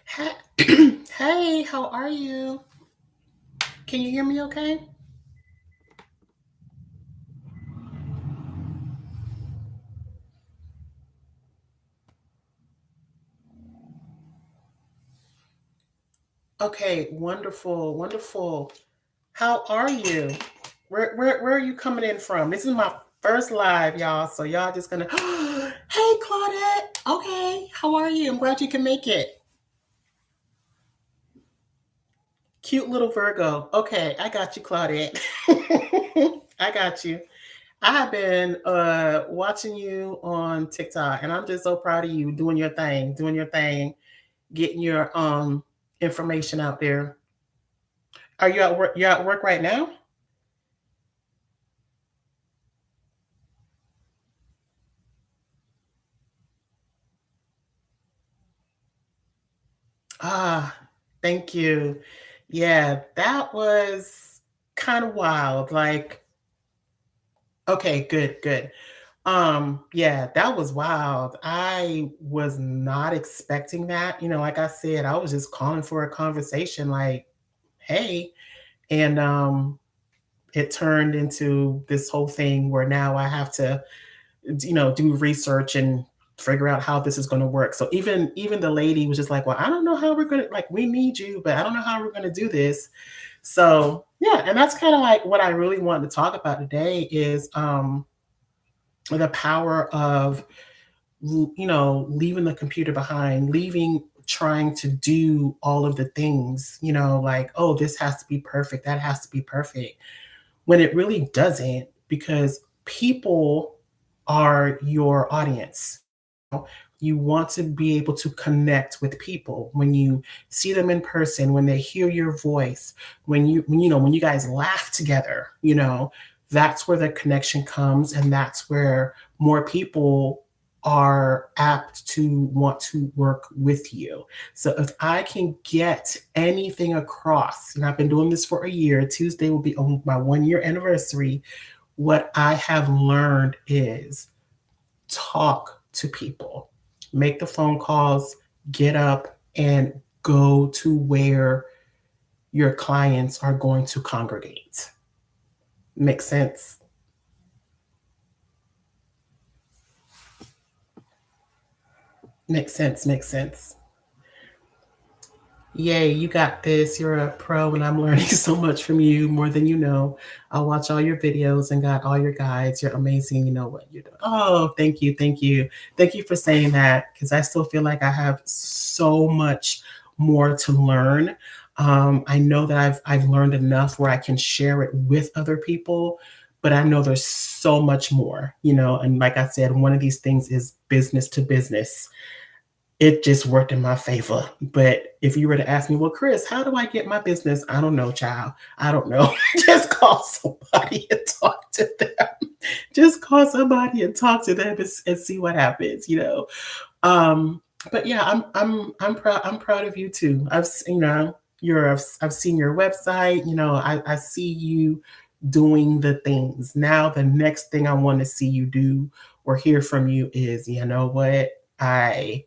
Hey, hey, how are you? Can you hear me okay? Okay, wonderful, wonderful. How are you? Where are you coming in from? This is my first live, y'all. So y'all just gonna hey Claudette. Okay, how are you? I'm glad you can make it. Cute little Virgo. Okay, I got you, Claudette. I got you. I have been watching you on TikTok and I'm just so proud of you doing your thing, getting your information out there. Are you at work? You're at work right now? Ah, thank you. Yeah, that was kind of wild. Like, okay, good, good. Yeah, that was wild. I was not expecting that. Like I said, I was just calling for a conversation, like, hey, and it turned into this whole thing where now I have to do research and figure out how this is going to work. So even the lady was just like, well, I don't know how we're going to, like, we need you, but I don't know how we're going to do this. So yeah, and that's kind of like what I really wanted to talk about today is the power of leaving the computer behind, leaving trying to do all of the things, like, oh, this has to be perfect, that has to be perfect, when it really doesn't, because people are your audience. You want to be able to connect with people when you see them in person, when they hear your voice, when you guys laugh together, that's where the connection comes, and that's where more people are apt to want to work with you. So if I can get anything across, and I've been doing this for a year, Tuesday will be on my 1 year anniversary. What I have learned is talk to people, make the phone calls, get up and go to where your clients are going to congregate. Make sense? Makes sense. Makes sense. Yay, you got this. You're a pro, and I'm learning so much from you, more than you know. I watch all your videos and got all your guides. You're amazing. You know what you're doing. Oh, thank you. Thank you. Thank you for saying that, because I still feel like I have so much more to learn. I know that I've learned enough where I can share it with other people, but I know there's so much more, and like I said, one of these things is business to business. It just worked in my favor. But if you were to ask me, well, Chris, how do I get my business? I don't know, child. I don't know. Just call somebody and talk to them. Just call somebody and talk to them and see what happens. But yeah, I'm proud. I'm proud of you too. I've seen your website. I see you doing the things. Now the next thing I want to see you do or hear from you is, you know what, I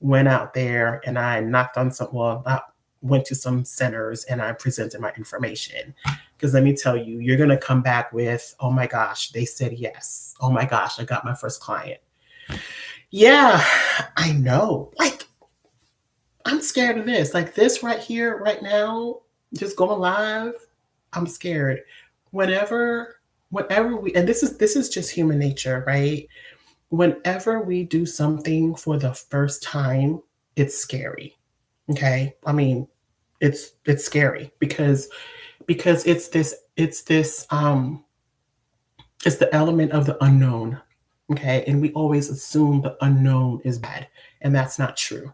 went out there and I knocked on some, well, I went to some centers and I presented my information. Because let me tell you, you're going to come back with, oh my gosh, they said yes. Oh my gosh, I got my first client. Yeah, I know. Like, I'm scared of this. Like, this right here, right now, just going live, I'm scared. Whenever, whenever we, and this is just human nature, right? Whenever we do something for the first time, it's scary. Okay? I mean, it's scary because it's the element of the unknown. Okay? And we always assume the unknown is bad, and that's not true.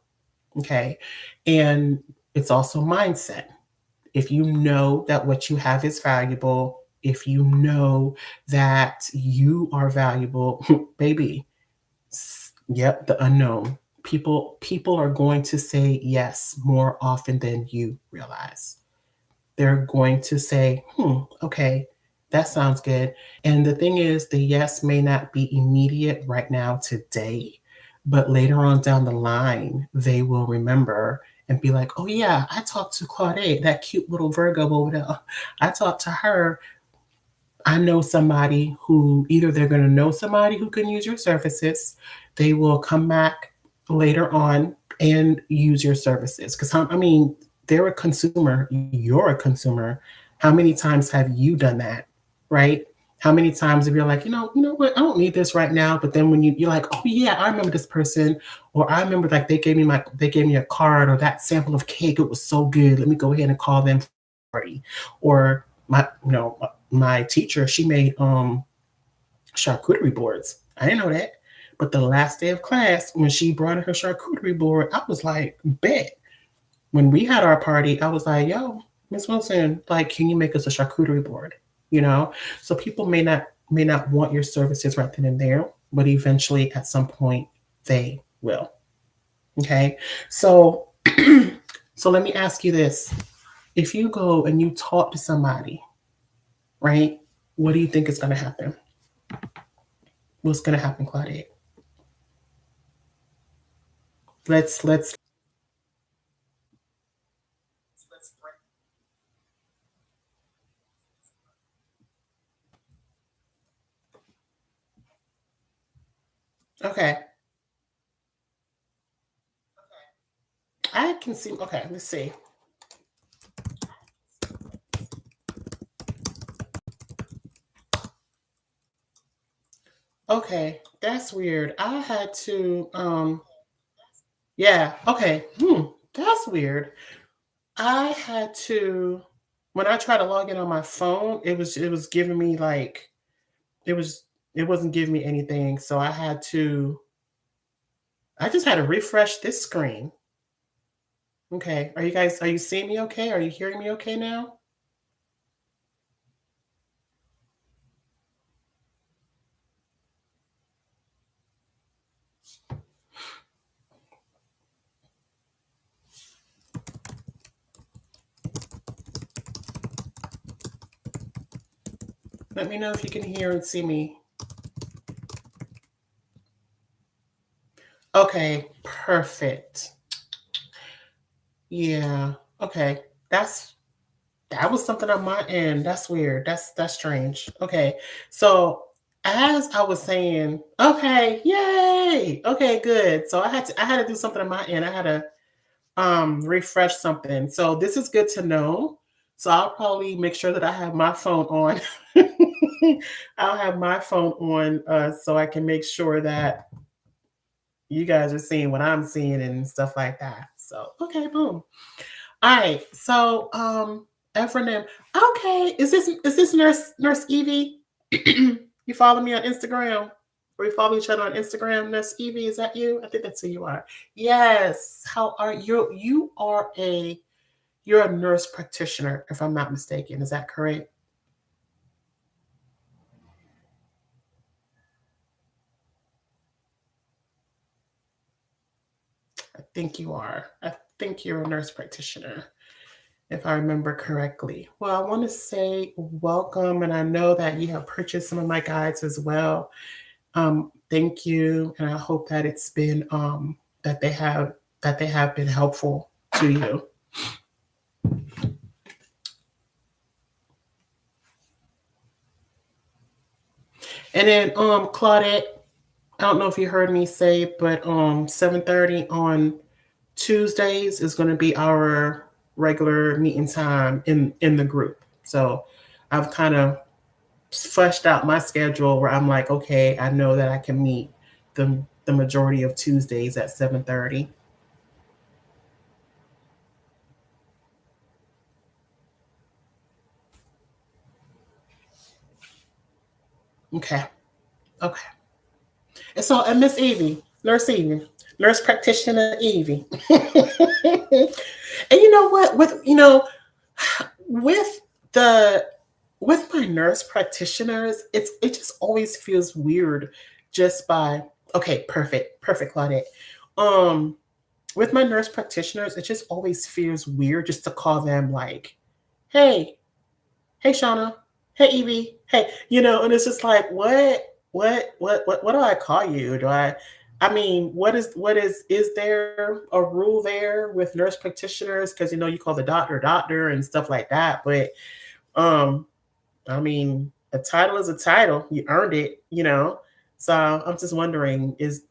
Okay? And it's also mindset. If you know that what you have is valuable, if you know that you are valuable, baby, yep, the unknown. People are going to say yes more often than you realize. They're going to say, okay, that sounds good. And the thing is, the yes may not be immediate right now today, but later on down the line, they will remember and be like, oh yeah, I talked to Claudette, that cute little Virgo over there. I talked to her. I know somebody who either they're going to know somebody who can use your services, they will come back later on and use your services. Because, I mean, they're a consumer, you're a consumer. How many times have you done that? Right? How many times have you like, you know what, I don't need this right now. But then when you're like, oh yeah, I remember this person, or I remember like they gave me a card or that sample of cake, it was so good. Let me go ahead and call them for a party. Or my teacher, she made charcuterie boards. I didn't know that. But the last day of class, when she brought in her charcuterie board, I was like, bet. When we had our party, I was like, yo, Miss Wilson, like, can you make us a charcuterie board? You know? So people may not want your services right then and there, but eventually at some point they will. Okay. So so let me ask you this. If you go and you talk to somebody, right? What do you think is gonna happen? What's gonna happen, Claudia? Let's okay. I can see okay, let's see. Okay, that's weird. I had to yeah, okay. That's weird. I had to when I tried to log in on my phone, it was giving me like it was it wasn't giving me anything. So I just had to refresh this screen. Okay. Are you seeing me okay? Are you hearing me okay now? Let me know if you can hear and see me. Okay, perfect. Yeah. Okay. That was something on my end. That's weird. That's strange. Okay. So as I was saying, okay, yay. Okay, good. So I had to do something on my end. I had to refresh something. So this is good to know. So I'll probably make sure that I have my phone on. I'll have my phone on so I can make sure that you guys are seeing what I'm seeing and stuff like that. So okay, boom. All right. So Ephraim, okay. Is this Nurse Evie? You follow me on Instagram? Or we follow each other on Instagram, Nurse Evie? Is that you? I think that's who you are. Yes. How are you? You're a nurse practitioner, if I'm not mistaken. Is that correct? I think you are. I think you're a nurse practitioner, if I remember correctly. Well, I want to say welcome, and I know that you have purchased some of my guides as well. Thank you, and I hope that it's been that they have been helpful to you. And then Claudette, I don't know if you heard me say, but 7:30 on Tuesdays is going to be our regular meeting time in the group. So I've kind of fleshed out my schedule where I'm like, okay, I know that I can meet the majority of Tuesdays at 7:30. Okay. Okay. And so, and Miss Evie, Nurse Evie, nurse practitioner Evie. And you know what? With the with my nurse practitioners, it just always feels weird just by okay, perfect, Claudette. Um, with my nurse practitioners, it just always feels weird just to call them like, hey, hey Shauna, hey Evie, hey, and it's just like, what do I call you? Do I? I mean, is there a rule there with nurse practitioners? Because you call the doctor doctor and stuff like that. But um, I mean, a title is a title. You earned it. So I'm just wondering, is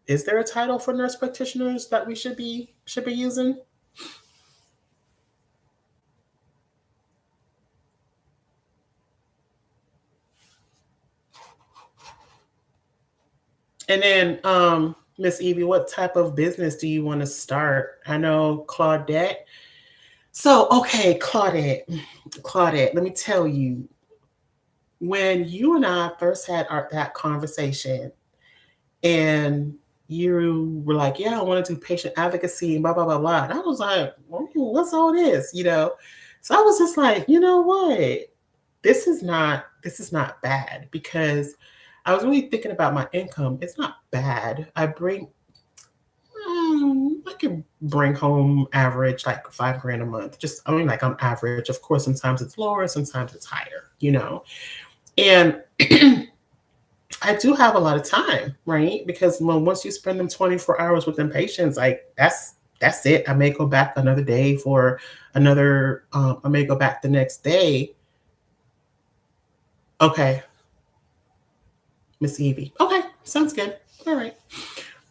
there a title for nurse practitioners that we should be using? And then, Miss Evie, what type of business do you want to start? I know Claudette. So, okay, Claudette, let me tell you, when you and I first had that conversation, and you were like, "Yeah, I want to do patient advocacy," and blah blah blah blah. And I was like, "What's all this?" So I was just like, you know what? This is not bad because I was really thinking about my income. It's not bad. I can bring home average like 5 grand a month. Just I mean, like on average. Of course, sometimes it's lower, sometimes it's higher. And I do have a lot of time, right? Because once you spend them 24 hours with them patients, like that's it. I may go back another day for another. I may go back the next day. Okay, Miss Evie. Okay, sounds good. All right.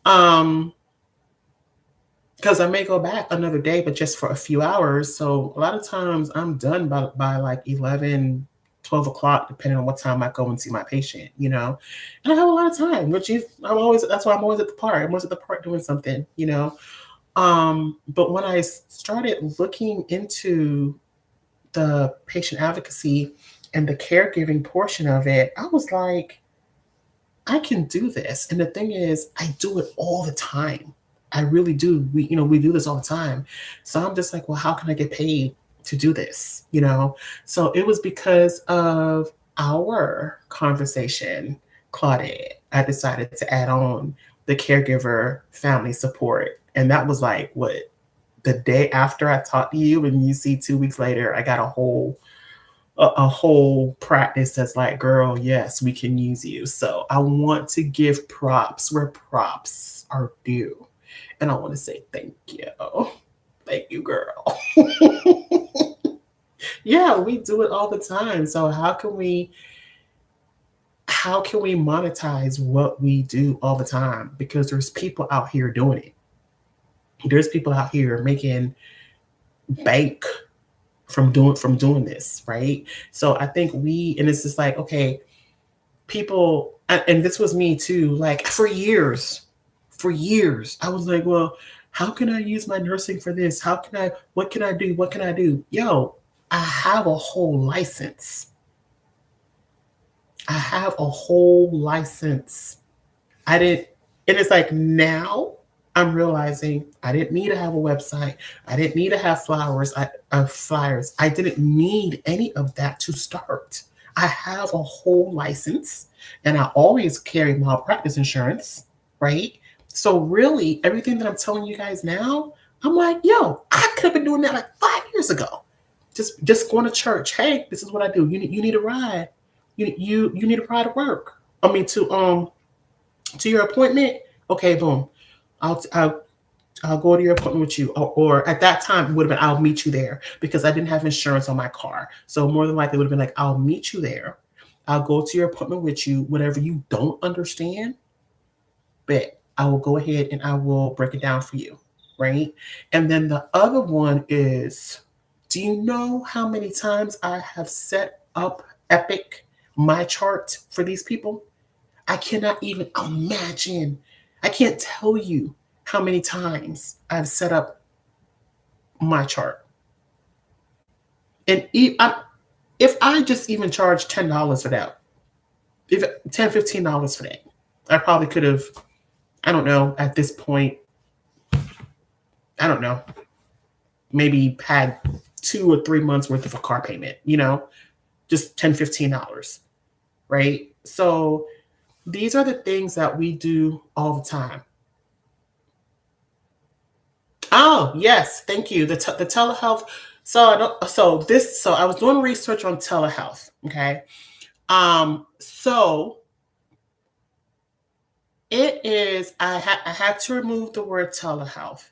Um, because I may go back another day, but just for a few hours. So a lot of times I'm done by like 11, 12 o'clock, depending on what time I go and see my patient. And I have a lot of time, that's why I'm always at the park. I'm always at the park doing something. But when I started looking into the patient advocacy and the caregiving portion of it, I was like, I can do this. And the thing is, I do it all the time. I really do. We do this all the time. So I'm just like, well, how can I get paid to do this? So it was because of our conversation, Claudette. I decided to add on the caregiver family support. And that was like what the day after I talked to you, and you see 2 weeks later, I got a whole practice that's like, girl, yes, we can use you. So I want to give props where props are due. And I want to say thank you. Thank you, girl. Yeah, we do it all the time. So how can we monetize what we do all the time? Because there's people out here doing it. There's people out here making bank from doing this, right? So I think and it's just like, okay, people, and this was me too, like for years I was like, well, how can I use my nursing for this? What can I do? What can I do? Yo, I have a whole license. I have a whole license. I didn't, and it's like now I'm realizing I didn't need to have a website. I didn't need to have flyers. I didn't need any of that to start. I have a whole license, and I always carry malpractice insurance, right? So really, everything that I'm telling you guys now, I'm like, yo, I could have been doing that like 5 years ago. Just going to church. Hey, this is what I do. You need a ride. You need a ride to work. I mean to your appointment. Okay, boom. I'll go to your appointment with you. Or at that time, it would have been I'll meet you there because I didn't have insurance on my car. So more than likely, it would have been like I'll meet you there. I'll go to your appointment with you. Whatever you don't understand, but I will go ahead and I will break it down for you, right? And then the other one is, do you know how many times I have set up Epic, my chart for these people? I cannot even imagine. I can't tell you how many times I've set up my chart. And if I just even charge $10 for that, if $10, $15 for that, I probably could have, I don't know, at this point, I don't know, maybe had 2 or 3 months worth of a car payment, just $10, $15, right? So these are the things that we do all the time. Oh, yes, thank you. The telehealth. So I was doing research on telehealth. Okay. So It is, I had to remove the word telehealth,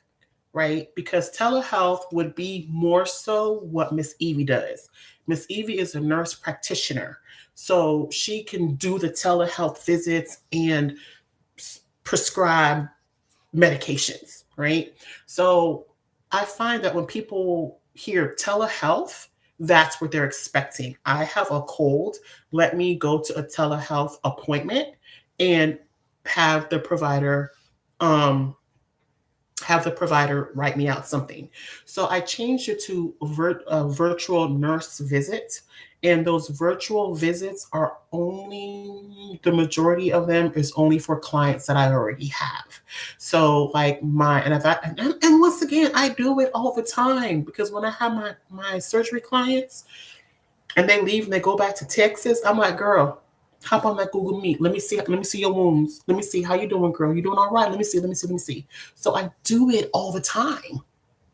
right? Because telehealth would be more so what Miss Evie does. Miss Evie is a nurse practitioner. So she can do the telehealth visits and prescribe medications, right? So I find that when people hear telehealth, that's what they're expecting. I have a cold. Let me go to a telehealth appointment and have the provider um, write me out something. So I changed it to a virtual nurse visit. And those virtual visits are only, the majority of them is only for clients that I already have. So like my, and if I, and once again, I do it all the time because when I have my surgery clients and they leave and they go back to Texas, I'm like, girl, hop on that Google Meet. Let me see your wounds. Let me see how you doing, girl. You doing all right? Let me see. So I do it all the time,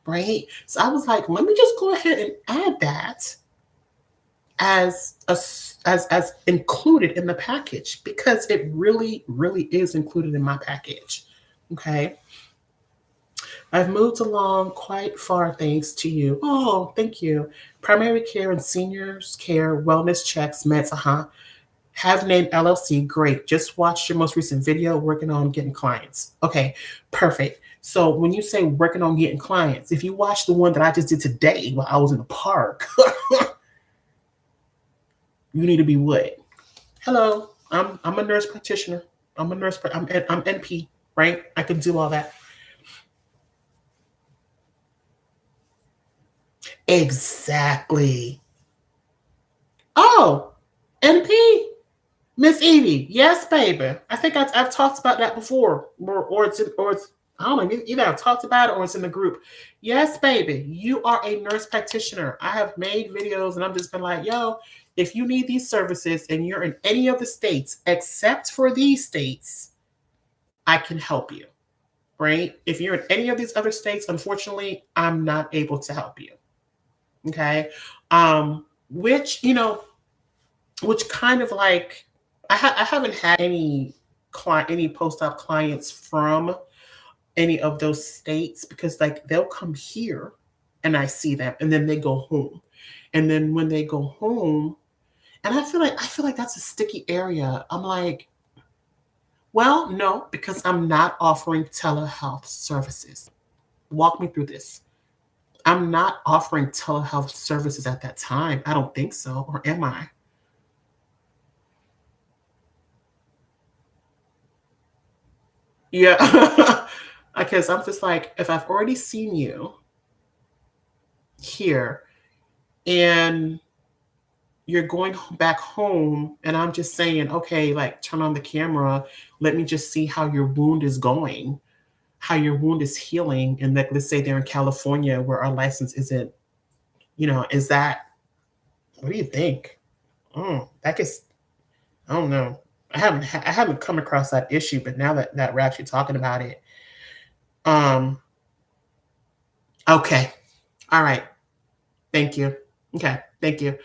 right? So I was like, let me just go ahead and add that as a, as included in the package because it really is included in my package. Okay. I've moved along quite far thanks to you. Oh, thank you. Primary care and seniors care, wellness checks, meds, Have Name LLC, great. Just watched your most recent video working on getting clients. Okay, perfect. So when you say working on getting clients, if you watch the one that I just did today while I was in the park, you need to be what? Hello, I'm a nurse practitioner. I'm a nurse. I'm NP, right? I can do all that. Exactly. Oh, NP. Miss Evie, yes, baby. I think I've talked about that before, or it's I don't know. Either I've talked about it or it's in the group. Yes, baby, you are a nurse practitioner. I have made videos and I'm just been like, yo, if you need these services and you're in any of the states except for these states, I can help you. Right? If you're in any of these other states, unfortunately, I'm not able to help you. Okay. Which which kind of like I haven't had any post-op clients from any of those states because like they'll come here and I see them and then they go home. And then when they go home, and I feel like that's a sticky area. I'm like, well, no, because I'm not offering telehealth services. Walk me through this. I'm not offering telehealth services at that time. I don't think so, or am I? Yeah. Because I'm just like, if I've already seen you here and you're going back home, and I'm just saying, okay, like turn on the camera, let me just see how your wound is going, how your wound is healing. And like, let's say they're in California where our license isn't, is that, what do you think? That gets, I don't know. I haven't come across that issue, but now that we're actually talking about it, um, okay, all right, thank you. Okay, thank you.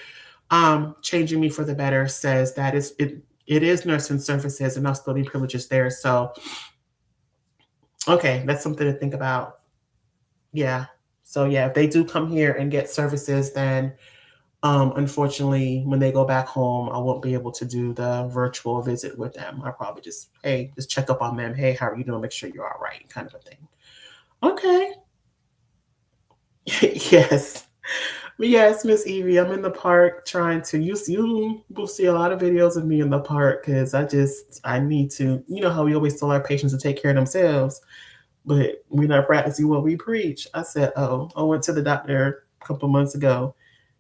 Changing me for the better says that it is nursing services and not study privileges there. So okay, that's something to think about. Yeah. So yeah, if they do come here and get services, then unfortunately when they go back home, I won't be able to do the virtual visit with them. I'll probably just, hey, just check up on them. Hey, how are you doing? Make sure you're all right, kind of a thing. Okay. Yes. Yes, Miss Evie, I'm in the park trying to you will see a lot of videos of me in the park because I need to, how we always tell our patients to take care of themselves, but we're not practicing what we preach. I said, oh, I went to the doctor a couple months ago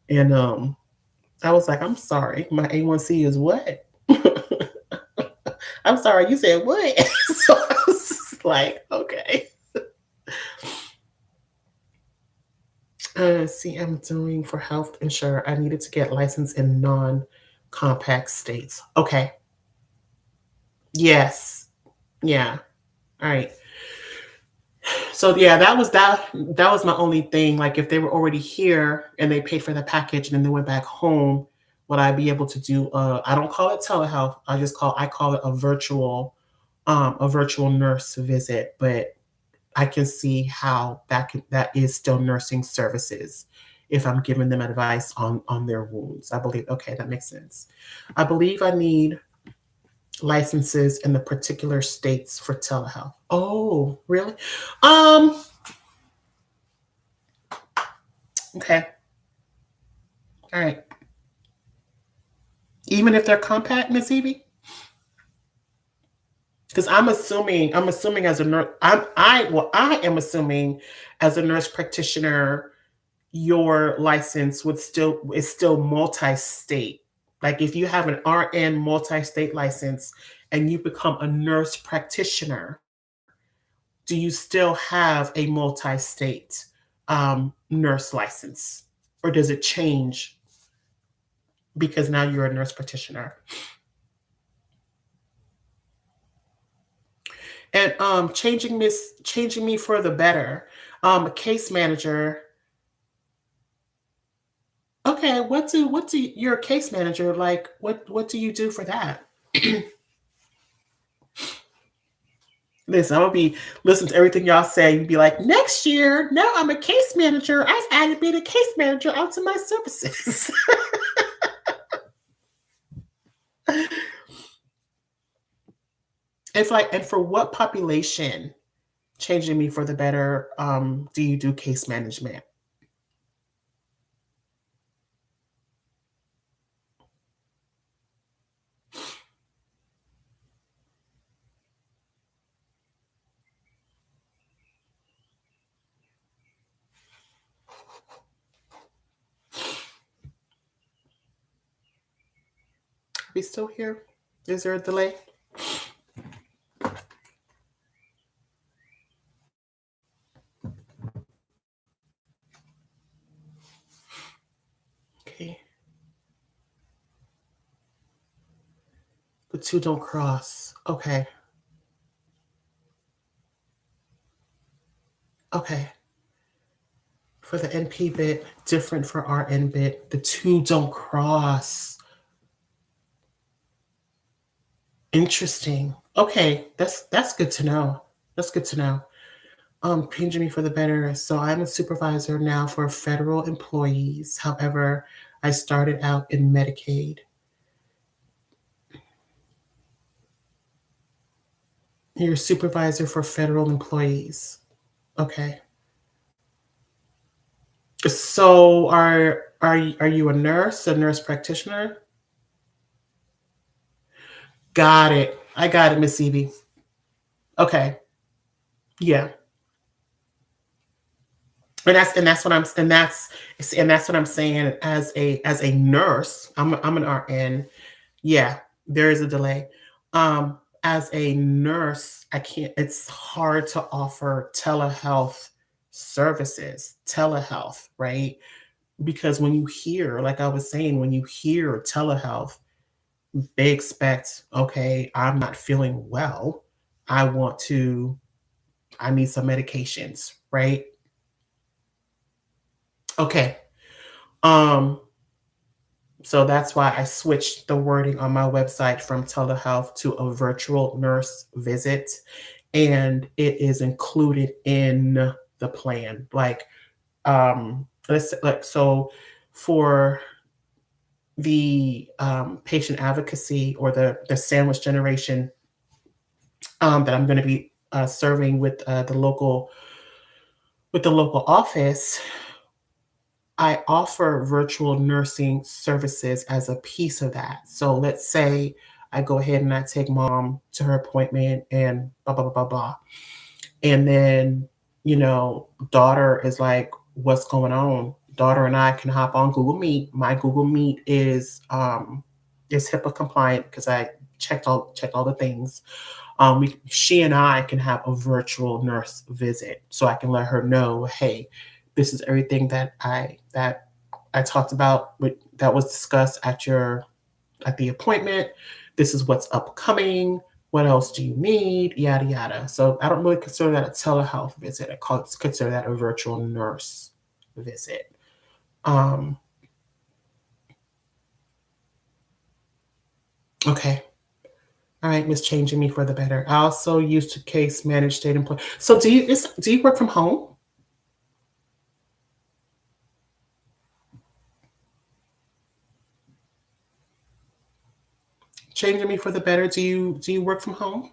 and I was like, I'm sorry, my A1C is what? I'm sorry, you said what? So I was just like, okay. See, I'm doing for health insurer. I needed to get licensed in non-compact states. Okay. Yes. Yeah. All right. So yeah, that was my only thing. Like if they were already here and they paid for the package and then they went back home, would I be able to do I don't call it telehealth. I call it a virtual a virtual nurse visit, but I can see how that is still nursing services if I'm giving them advice on their wounds. I believe okay, that makes sense. I believe I need licenses in the particular states for telehealth. Oh, really? Um, okay. All right. Even if they're compact, Miss Evie? Because I'm assuming as a nurse, I am assuming as a nurse practitioner, your license would still is still multi-state. Like if you have an RN multi-state license and you become a nurse practitioner, do you still have a multi-state nurse license, or does it change because now you're a nurse practitioner? And changing me for the better. A case manager. Okay, what do you're a case manager like? What do you do for that? Listen, I'm gonna be listen to everything y'all say and be like, next year, now I'm a case manager. I've added being a case manager onto my services. It's like, and for what population, changing me for the better, do you do case management? Are we still here? Is there a delay? Okay. The two don't cross. Okay. Okay. For the NP bit, different for RN bit. The two don't cross. Interesting. Okay, that's good to know. That's good to know. Paging me for the better. So I'm a supervisor now for federal employees. However, I started out in Medicaid. You're a supervisor for federal employees. Okay. So are you a nurse practitioner? Got it. I got it, Miss Evie. Okay. Yeah. And that's what I'm and that's what I'm saying as a nurse. I'm an RN. Yeah, there is a delay. As a nurse, I can't. It's hard to offer telehealth services, telehealth, right? Because when you hear, like I was saying, when you hear telehealth, they expect, okay, I'm not feeling well. I want to. I need some medications, right? Okay. Um, So that's why I switched the wording on my website from telehealth to a virtual nurse visit. And it is included in the plan. Let's like so for the patient advocacy or the sandwich generation that I'm going to be serving with the local office. I offer virtual nursing services as a piece of that. So let's say I go ahead and I take mom to her appointment and blah, blah, blah, blah, blah. And then, daughter is like, what's going on? Daughter and I can hop on Google Meet. My Google Meet is HIPAA compliant because I checked all the things. She and I can have a virtual nurse visit, so I can let her know, hey, this is everything that I talked about that was discussed at the appointment. This is what's upcoming. What else do you need? Yada yada. So I don't really consider that a telehealth visit. Consider that a virtual nurse visit. Um, okay. All right, Miss Changing Me for the Better. I also used to case manage state employee. So do you work from home? Changing Me for the Better. Do you work from home?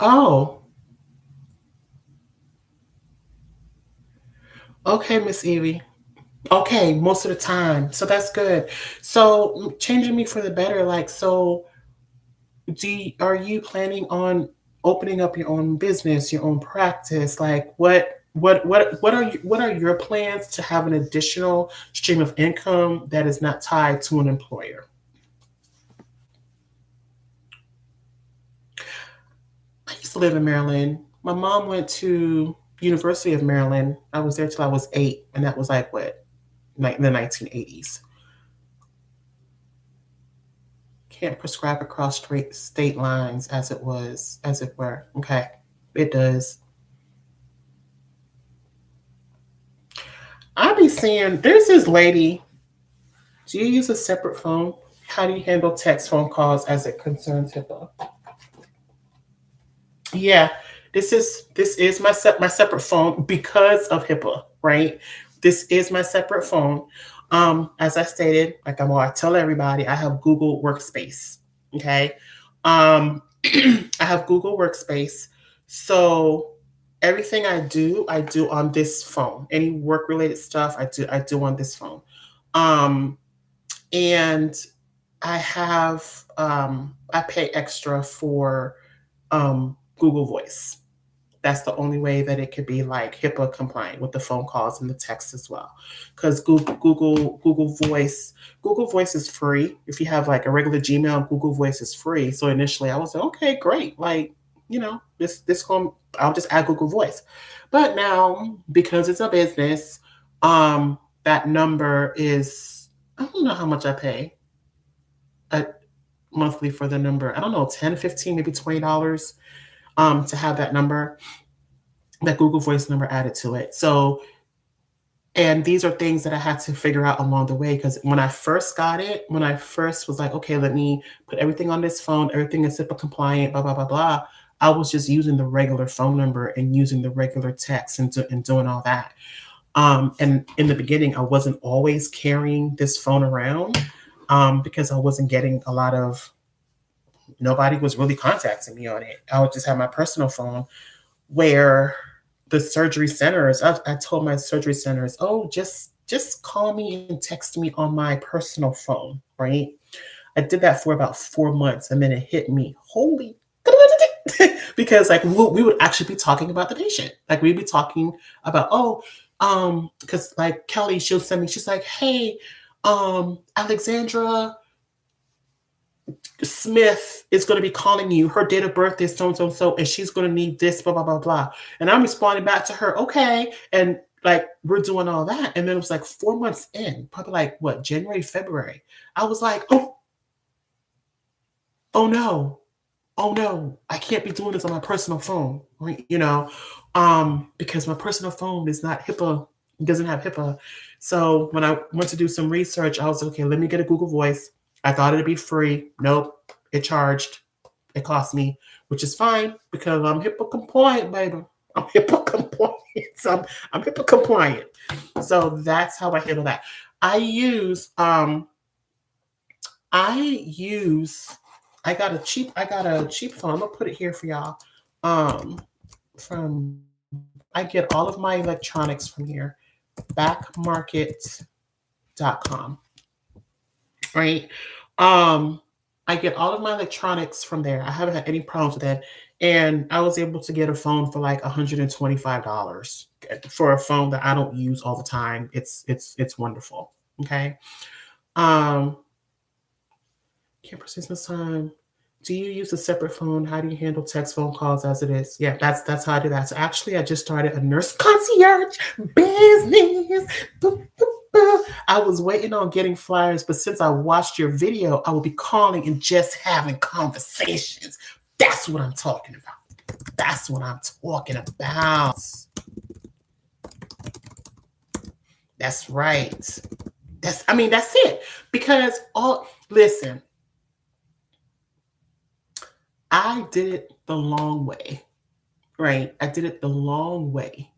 Oh, okay, Miss Evie. Okay, most of the time. So that's good. So changing me for the better, like so are you planning on opening up your own business, your own practice? Like what are your plans to have an additional stream of income that is not tied to an employer? I used to live in Maryland. My mom went to University of Maryland. I was there till I was 8, and that was like what, like in the 1980s. Can't prescribe across straight state lines as it was, as it were. Okay, it does. I be seeing there's this lady. Do you use a separate phone? How do you handle text phone calls as it concerns HIPAA? Yeah, this is my separate phone because of HIPAA, right? This is my separate phone. As I stated, like I tell everybody, I have Google Workspace. Okay. I have Google Workspace. So everything I do on this phone. Any work related stuff I do on this phone. Um, and I pay extra for Google Voice. That's the only way that it could be like HIPAA compliant with the phone calls and the text as well. Because Google Voice is free. If you have like a regular Gmail, Google Voice is free. So initially I was like, okay, great. Like, this home, I'll just add Google Voice. But now because it's a business, that number is, I don't know how much I pay uh, monthly for the number. I don't know, 10, 15, maybe $20 to have that number, that Google Voice number added to it. So, and these are things that I had to figure out along the way because when I first got it, when I first was like, okay, let me put everything on this phone, everything is HIPAA compliant, blah, blah, blah, blah. I was just using the regular phone number and using the regular text and doing all that. And in the beginning, I wasn't always carrying this phone around because I wasn't getting a lot of, nobody was really contacting me on it. I would just have my personal phone where the surgery centers, I told my surgery centers, oh, just call me and text me on my personal phone, right? I did that for about 4 months and then it hit me, holy, because like we would actually be talking about the patient. Like we'd be talking about, because like Kelly, she'll send me, she's like, hey, Alexandra Smith is going to be calling you. Her date of birth is so and so and so, and she's going to need this, blah, blah, blah, blah. And I'm responding back to her, okay. And like, we're doing all that. And then it was like 4 months in, probably like what, January, February. I was like, oh no, oh no, I can't be doing this on my personal phone, right? Because my personal phone is not HIPAA, it doesn't have HIPAA. So when I went to do some research, I was like, okay, let me get a Google Voice. I thought it'd be free. Nope, it charged. It cost me, which is fine because I'm HIPAA compliant, baby. I'm HIPAA compliant. So I'm HIPAA compliant. So that's how I handle that. I use I use I got a cheap phone. I'm gonna put it here for y'all. Um from I get all of my electronics from here. Backmarket.com. Right? Um I get all of my electronics from there. I haven't had any problems with that. And I was able to get a phone for like $125 for a phone that I don't use all the time. It's wonderful. Okay. Um Can't persist this time. Do you use a separate phone? How do you handle text phone calls as it is? Yeah, that's how I do that. So actually, I just started a nurse concierge business. Boop, boop, boop. I was waiting on getting flyers, but since I watched your video, I will be calling and just having conversations. That's what I'm talking about. That's what I'm talking about. That's right. That's it. Because listen, I did it the long way, right? I did it the long way.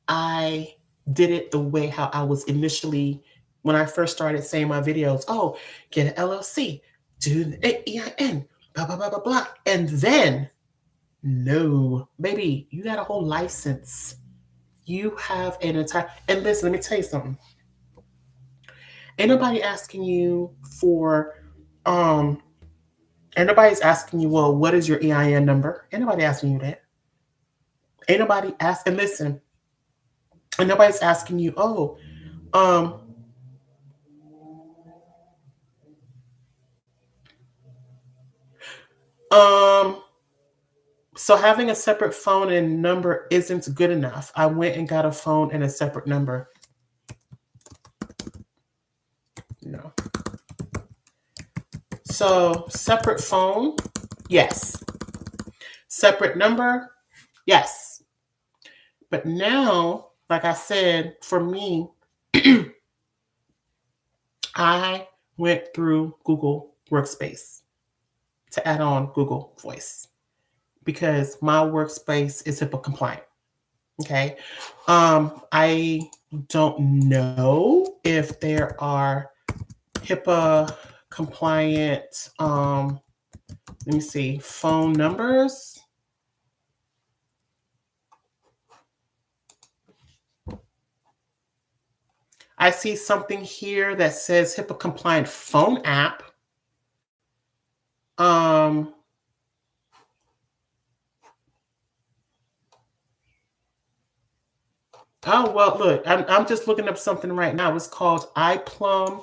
I did it the way how I was initially when I first started saying my videos. Oh, get an LLC, do the EIN, blah blah blah blah blah, and then no, baby, you got a whole license. You have an entire. And listen, let me tell you something. Ain't nobody asking you for um. Ain't nobody's asking you, well, what is your EIN number? Ain't nobody asking you that. Ain't nobody asking. Listen, and nobody's asking you, oh, um, um, so having a separate phone and number isn't good enough. I went and got a phone and a separate number. No. So separate phone, yes. Separate number, yes. But now, like I said, for me, I went through Google Workspace to add on Google Voice because my workspace is HIPAA compliant. Okay. I don't know if there are HIPAA compliant, let me see, phone numbers. I see something here that says HIPAA compliant phone app. Um, oh, well, look, I'm just looking up something right now. It's called iplum.com.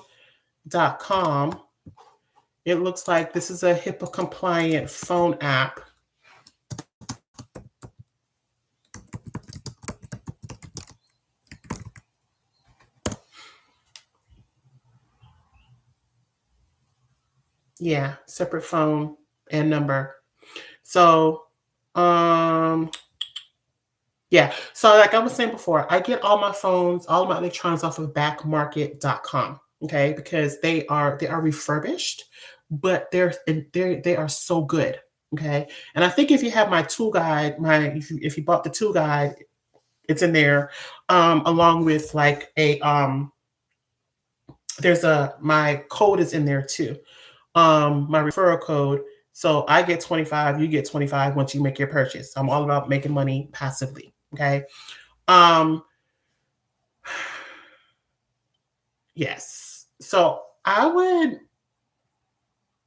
It looks like this is a HIPAA compliant phone app. Yeah, separate phone and number. So, yeah. So, like I was saying before, I get all my phones, all my electronics off of backmarket.com. Okay, because they are refurbished, but they are so good. Okay, and I think if you have my tool guide, if you bought the tool guide, it's in there, along with like a my code is in there too, my referral code. So I get 25, you get 25 once you make your purchase. I'm all about making money passively. Okay. Um, yes. So I would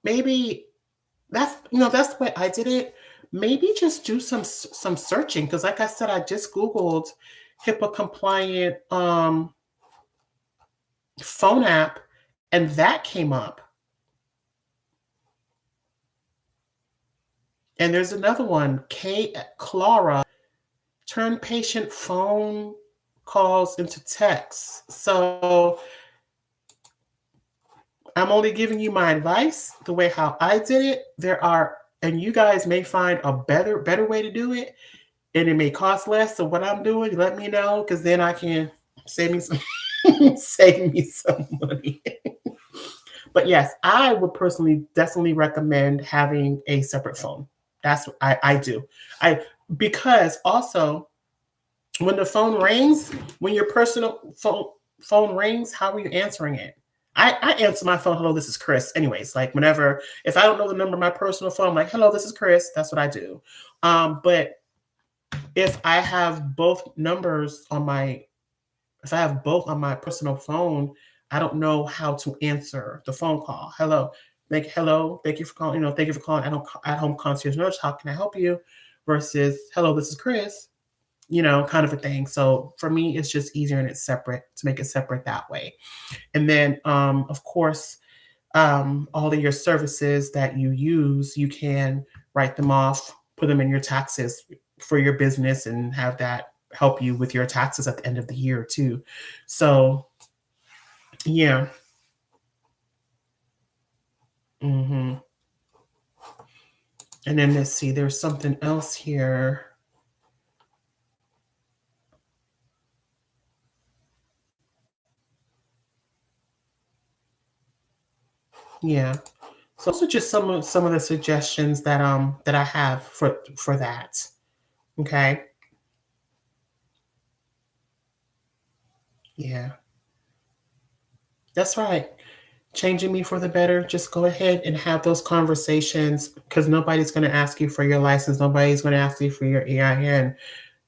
maybe that's the way I did it. Maybe just do some searching because, like I said, I just Googled HIPAA compliant phone app, and that came up. And there's another one, K Clara, turn patient phone calls into text. So I'm only giving you my advice, the way how I did it. There are, and you guys may find a better way to do it, and it may cost less. So what I'm doing, let me know, because then I can save me some save me some money. But yes, I would personally definitely recommend having a separate phone. That's what I do. I Because also when the phone rings, when your personal phone rings, how are you answering it? I answer my phone, hello, this is Chris. Anyways, like whenever if I don't know the number of my personal phone, I'm like, hello, this is Chris. That's what I do. But if I have both numbers on my if I have both on my personal phone, I don't know how to answer the phone call. Hello, thank you for calling. Thank you for calling at home concierge nurse. How can I help you? Versus, hello, this is Chris. Kind of a thing. So for me, it's just easier and it's separate to make it separate that way. And then, of course, all of your services that you use, you can write them off, put them in your taxes for your business, and have that help you with your taxes at the end of the year too. So yeah. Hmm. And then let's see, there's something else here. Yeah. So those are just some of the suggestions that I have for that. Okay. Yeah. That's right. Changing me for the better. Just go ahead and have those conversations because nobody's going to ask you for your license. Nobody's going to ask you for your EIN.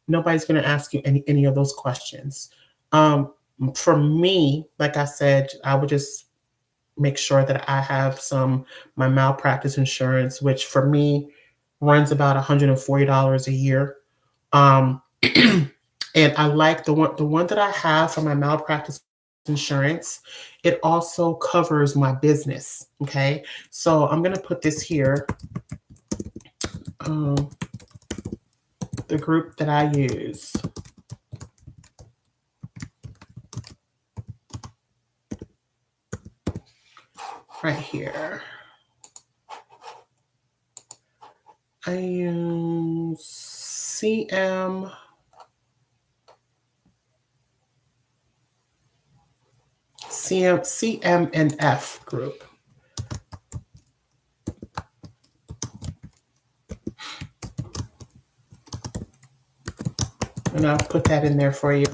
Nobody's going to ask you any of those questions. Um, for me, like I said, I would just make sure that I have my malpractice insurance, which for me runs about $140 a year. Um, and I like the one that I have for my malpractice insurance. It also covers my business. Okay, so I'm gonna put this here. Um, the group that I use right here. I use CMNF group. And I'll put that in there for you.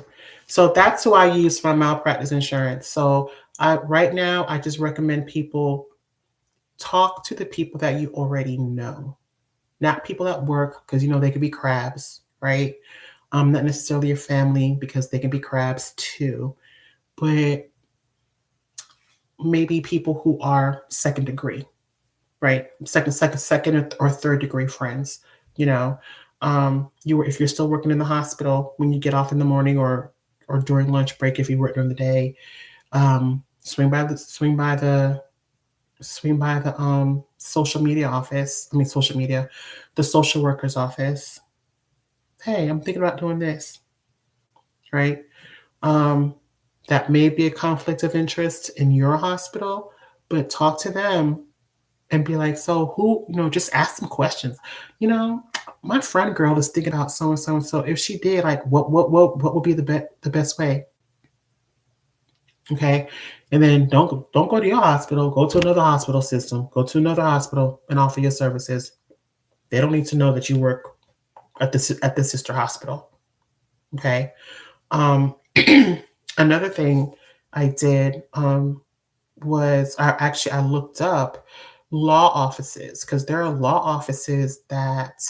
So that's who I use for my malpractice insurance. So right now I just recommend people talk to the people that you already know, not people at work because they could be crabs, right? Not necessarily your family because they can be crabs too, but maybe people who are second degree, right? Second or third degree friends. You know, if you're still working in the hospital when you get off in the morning or during lunch break if you work during the day, swing by the social media office. I mean social media, the social worker's office. Hey, I'm thinking about doing this, right? Um, that may be a conflict of interest in your hospital, but talk to them and be like, so who, just ask some questions. You know, my friend girl is thinking about so and so and so. If she did, like, what would be the best way? Okay, and then don't go to your hospital. Go to another hospital system. Go to another hospital and offer your services. They don't need to know that you work at the sister hospital. Okay. Another thing I did was I looked up law offices because there are law offices that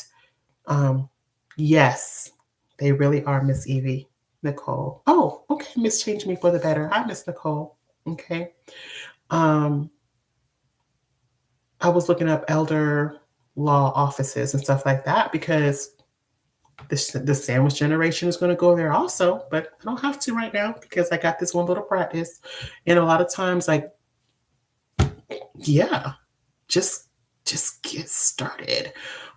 um, yes, they really are, Miss Evie. Nicole. Oh, okay, Miss Change Me for the Better. Hi, Miss Nicole. Okay. Um, I was looking up elder law offices and stuff like that because the sandwich generation is going to go there also, but I don't have to right now because I got this one little practice. And a lot of times, like, yeah, just just get started.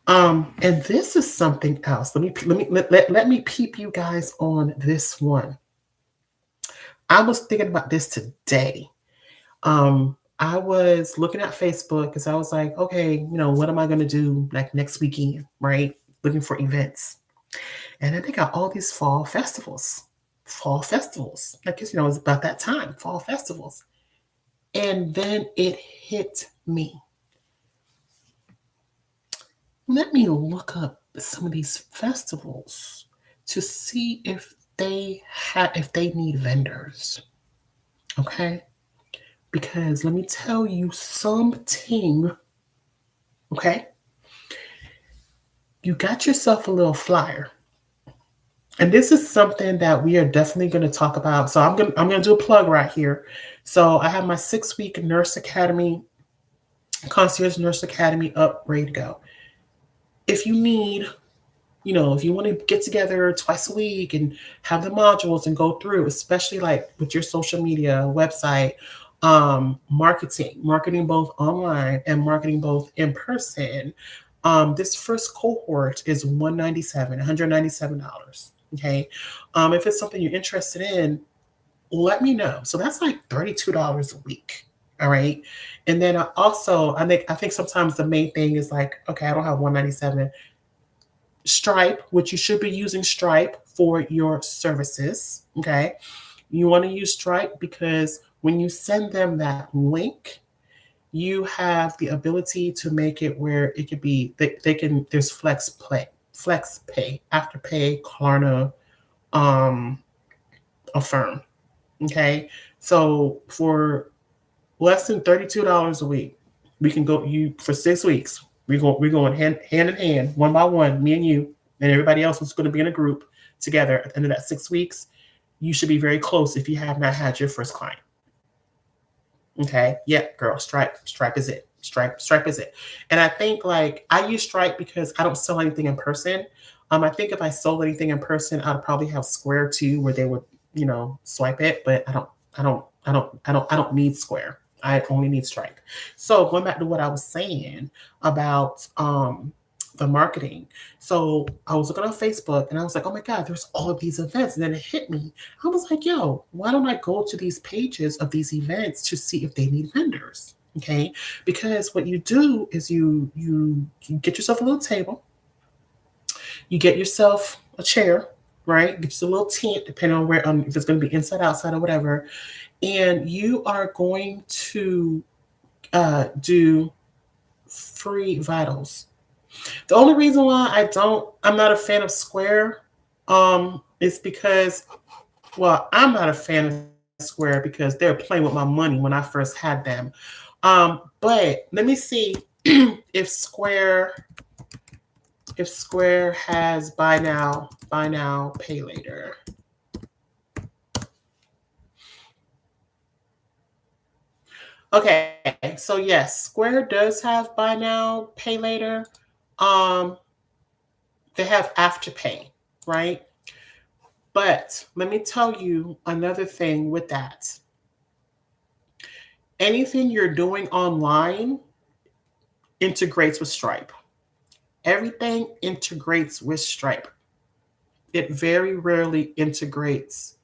And this is something else. Let me peep you guys on this one. I was thinking about this today. I was looking at Facebook because I was like, okay, what am I going to do like next weekend, right? Looking for events. And then they got all these fall festivals. Fall festivals. I guess, it's about that time, fall festivals. And then it hit me. Let me look up some of these festivals to see if they need vendors. Okay? Because let me tell you something. Okay? You got yourself a little flyer. And this is something that we are definitely going to talk about. So I'm gonna do a plug right here. So I have my 6-week nurse academy, concierge nurse academy up, ready to go. If you need, if you want to get together twice a week and have the modules and go through, especially like with your social media website, marketing both online and marketing both in person. This first cohort is $197. Okay. If it's something you're interested in, let me know. So that's like $32 a week. All right. And then I think sometimes the main thing is like, okay, I don't have 197. Stripe, which you should be using Stripe for your services. Okay. You want to use Stripe because when you send them that link, you have the ability to make it where it could be they can there's flex pay, afterpay, Klarna, um, Affirm. Okay. So for less than $32 a week, we can go you for 6 weeks. We're going hand in hand, one by one, me and you, and everybody else is going to be in a group together at the end of that 6 weeks. You should be very close if you have not had your first client. Okay. Yeah, girl, Stripe is it. Stripe is it. And I think like I use Stripe because I don't sell anything in person. I think if I sold anything in person, I'd probably have Square too, where they would, swipe it. But I don't need Square. I only need Stripe. So going back to what I was saying about the marketing. So I was looking on Facebook and I was like, oh my God, there's all of these events. And then it hit me. I was like, yo, why don't I go to these pages of these events to see if they need vendors? Okay. Because what you do is you get yourself a little table, you get yourself a chair, right? Get yourself a little tent, depending on where if it's going to be inside, outside, or whatever. And you are going to do free vitals. The only reason why I'm not a fan of Square, is because, well, I'm not a fan of Square because they're playing with my money when I first had them. But let me see if Square has buy now, pay later. Okay, so yes, Square does have buy now, pay later. Um, they have afterpay, right? But let me tell you another thing with that. Anything you're doing online integrates with Stripe. Everything integrates with Stripe. It very rarely integrates.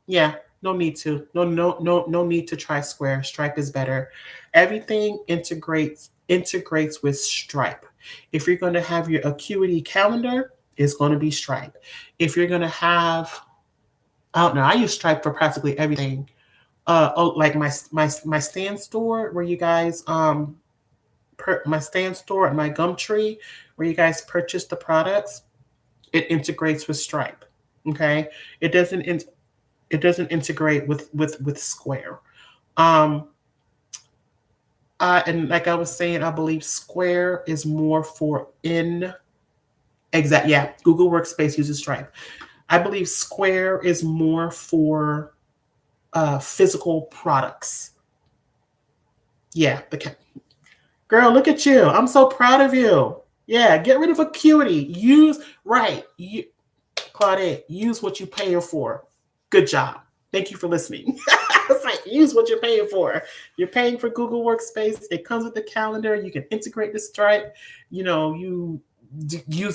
Yeah, no need to. No need to try Square. Stripe is better. Everything integrates with Stripe. If you're going to have your Acuity calendar, it's going to be Stripe. If you're going to have, I don't know, I use Stripe for practically everything. Like my stand store where you guys my stand store and my Gumtree where you guys purchase the products, it integrates with Stripe. Okay, it doesn't integrate with Square. Um, and like I was saying, I believe Square is more for in exact. Yeah, Google Workspace uses Stripe. I believe Square is more for physical products. Yeah, girl, look at you. I'm so proud of you. Yeah, get rid of Acuity. Use right. Claudette, use what you pay her for. Good job. Thank you for listening. It's like use what you're paying for. You're paying for Google Workspace. It comes with the calendar. You can integrate the Stripe. Use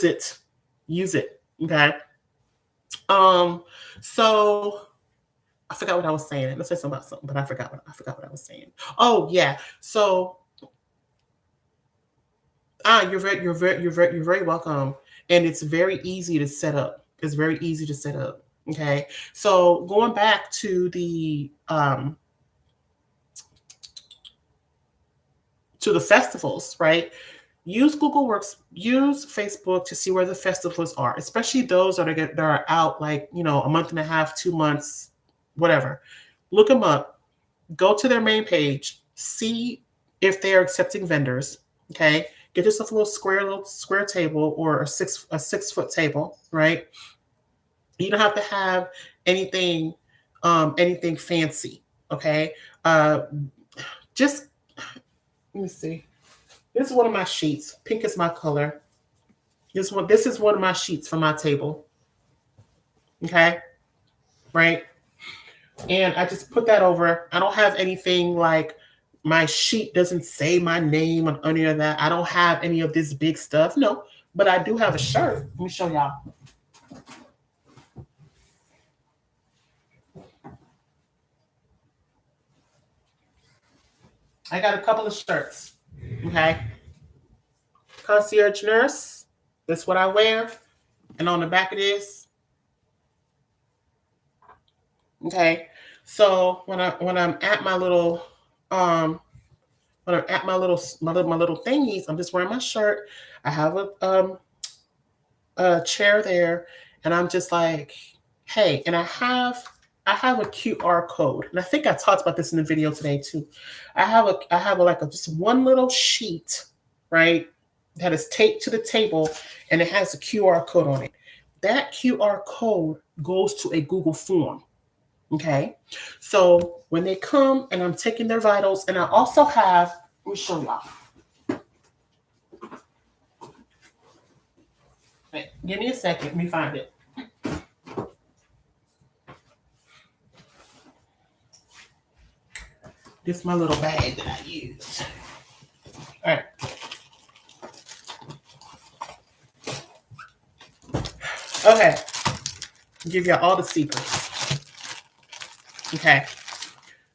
it. Use it. Okay. Um. So I forgot what I was saying. Let's say something about something, but I forgot what I was saying. Oh yeah. So you're very welcome. And it's very easy to set up. It's very easy to set up. Okay. So going back to the festivals, right? Use Facebook to see where the festivals are, especially those that are out like, a month and a half, 2 months, whatever. Look them up, go to their main page, see if they are accepting vendors. Okay. Get yourself a little square table or a 6 foot table, right? You don't have to have anything anything fancy. Okay. Just let me see. This is one of my sheets. Pink is my color. This is one of my sheets for my table. Okay. Right. And I just put that over. I don't have anything like my sheet doesn't say my name on any of that. I don't have any of this big stuff. No, but I do have a shirt. Let me show y'all. I got a couple of shirts. Okay. Concierge nurse. That's what I wear. And on the back of this, okay. So when I'm at my little um when I'm at my little thingies, I'm just wearing my shirt. I have a chair there, and I'm just like, hey, and I have a QR code, and I think I talked about this in the video today too. I have like just one little sheet, right, that is taped to the table, and it has a QR code on it. That QR code goes to a Google form. Okay, so when they come and I'm taking their vitals, and I also have, let me show y'all. Wait, give me a second. Let me find it. This is my little bag that I use. All right. Okay. Give y'all all the secrets. Okay.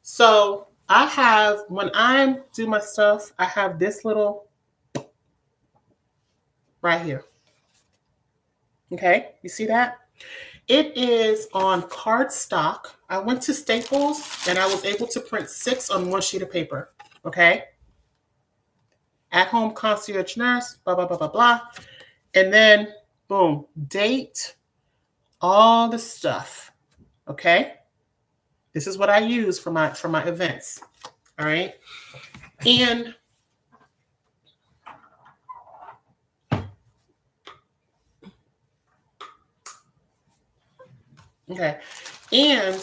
So I have, when I do my stuff, I have this little right here. Okay. You see that? It is on cardstock. I went to Staples and I was able to print 6 on one sheet of paper. Okay. At home concierge nurse, blah, blah, blah, blah, blah. And then, boom, date, all the stuff. Okay. This is what I use for my events. All right. And okay. And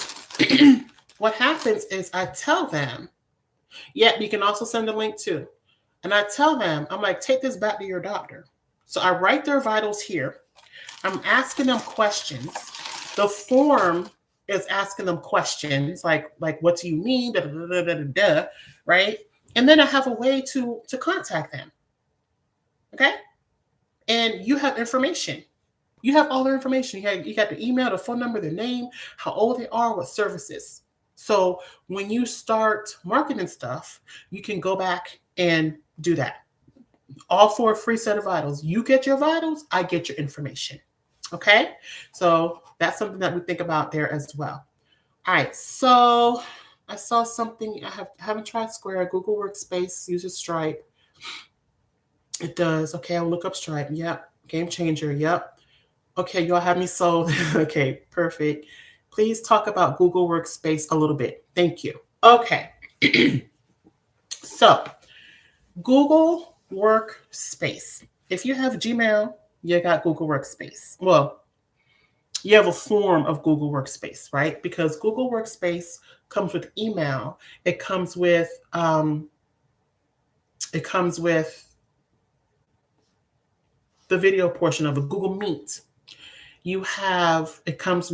what happens is I tell them, yeah, you can also send a link too. And I tell them, I'm like, take this back to your doctor. So I write their vitals here. I'm asking them questions. The form is asking them questions like what do you mean? Da, da, da, da, da, da, right? And then I have a way to contact them. Okay? And you have information. You have all their information. You got the email, the phone number, their name, how old they are, what services. So when you start marketing stuff, you can go back and do that. All for a free set of vitals. You get your vitals, I get your information. Okay? So that's something that we think about there as well. All right. So I saw something. I haven't tried Square. Google Workspace uses Stripe. It does. Okay, I'll look up Stripe. Yep. Game changer. Yep. Okay, y'all have me sold. Okay, perfect. Please talk about Google Workspace a little bit. Thank you. Okay. So, Google Workspace. If you have Gmail, you got Google Workspace. Well, you have a form of Google Workspace, right? Because Google Workspace comes with email. It comes with the video portion of the Google Meet. It comes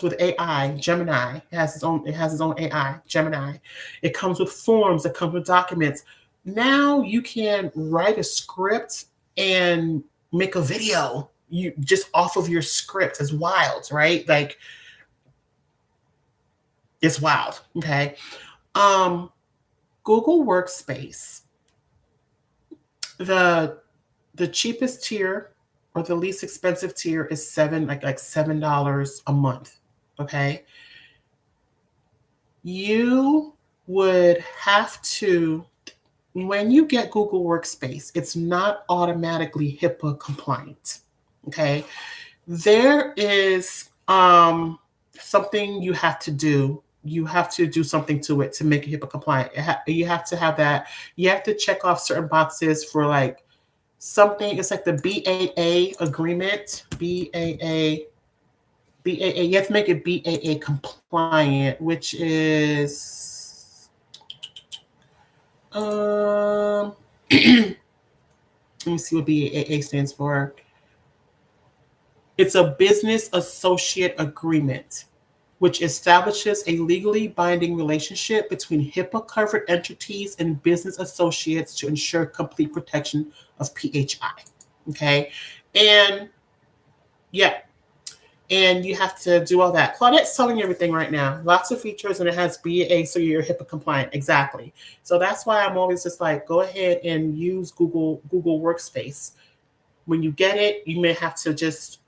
with AI, Gemini. It has its own AI, Gemini. It comes with forms, it comes with documents. Now you can write a script and make a video. You just off of your script. Is wild, right? Like, it's wild. Okay. Google Workspace. The cheapest tier or the least expensive tier is $7 a month. Okay. You would have to, when you get Google Workspace, it's not automatically HIPAA compliant. Okay. There is something you have to do. You have to do something to it to make it HIPAA compliant. You have to have that. You have to check off certain boxes for like something. It's like the BAA agreement. BAA. You have to make it BAA compliant, which is let me see what BAA stands for. It's a business associate agreement, which establishes a legally binding relationship between HIPAA-covered entities and business associates to ensure complete protection of PHI. Okay, and yeah, and you have to do all that. Claudette's telling you everything right now. Lots of features, and it has BA, so you're HIPAA compliant. Exactly. So that's why I'm always just like, go ahead and use Google Workspace. When you get it, you may have to just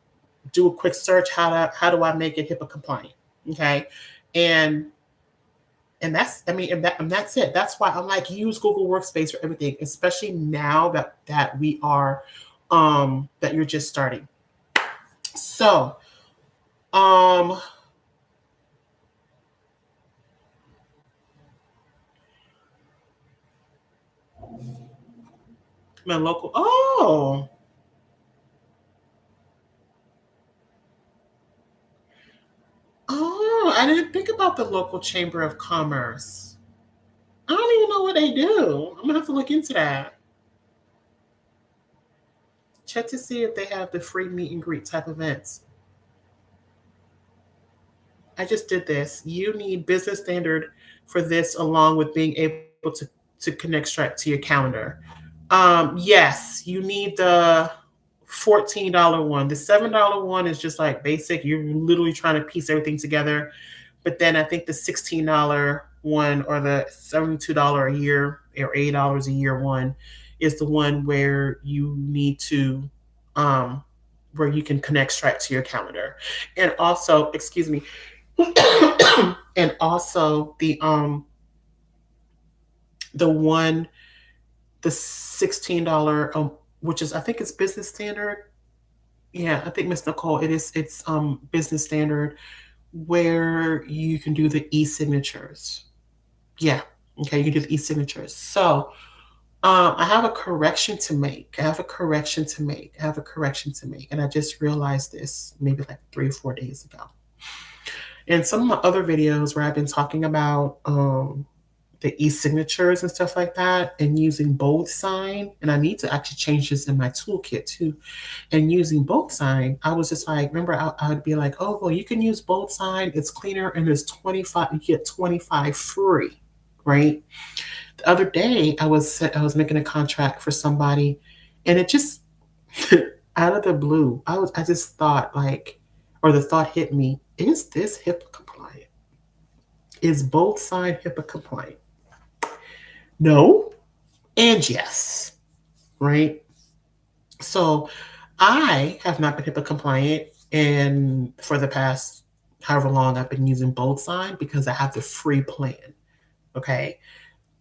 do a quick search. How do I make it HIPAA compliant? Okay, and that's I mean, and that's it. That's why I'm like, use Google Workspace for everything, especially now that we are that you're just starting. So um my local I didn't think about the local chamber of commerce. I don't even know what they do. I'm gonna have to look into that. Check to see if they have the free meet and greet type events. I just did this. You need business standard for this, along with being able to connect straight to your calendar. Yes, you need the $14 one. The $7 one is just like basic. You're literally trying to piece everything together. But then I think the $16 one, or the $72 a year or $8 a year one, is the one where you need to um where you can connect straight to your calendar. And also, excuse me, and also the one, the $16, which is, I think it's business standard. Yeah, I think, Miss Nicole, it's business standard, where you can do the e-signatures. Yeah. Okay, you can do the e-signatures. So I have a correction to make. I have a correction to make. I have a correction to make. And I just realized this maybe like 3 or 4 days ago. In some of my other videos where I've been talking about the e-signatures and stuff like that, and using bold sign, and I need to actually change this in my toolkit too. And using bold sign, I was just like, remember, I would be like, oh, well, you can use bold sign. It's cleaner, and it's 25. You get 25 free, right? The other day, I was making a contract for somebody, and it just out of the blue, I just thought like, or the thought hit me: is this HIPAA compliant? Is bold sign HIPAA compliant? No, and yes, right? So I have not been HIPAA compliant, and for the past however long I've been using bold sign, because I have the free plan. Okay.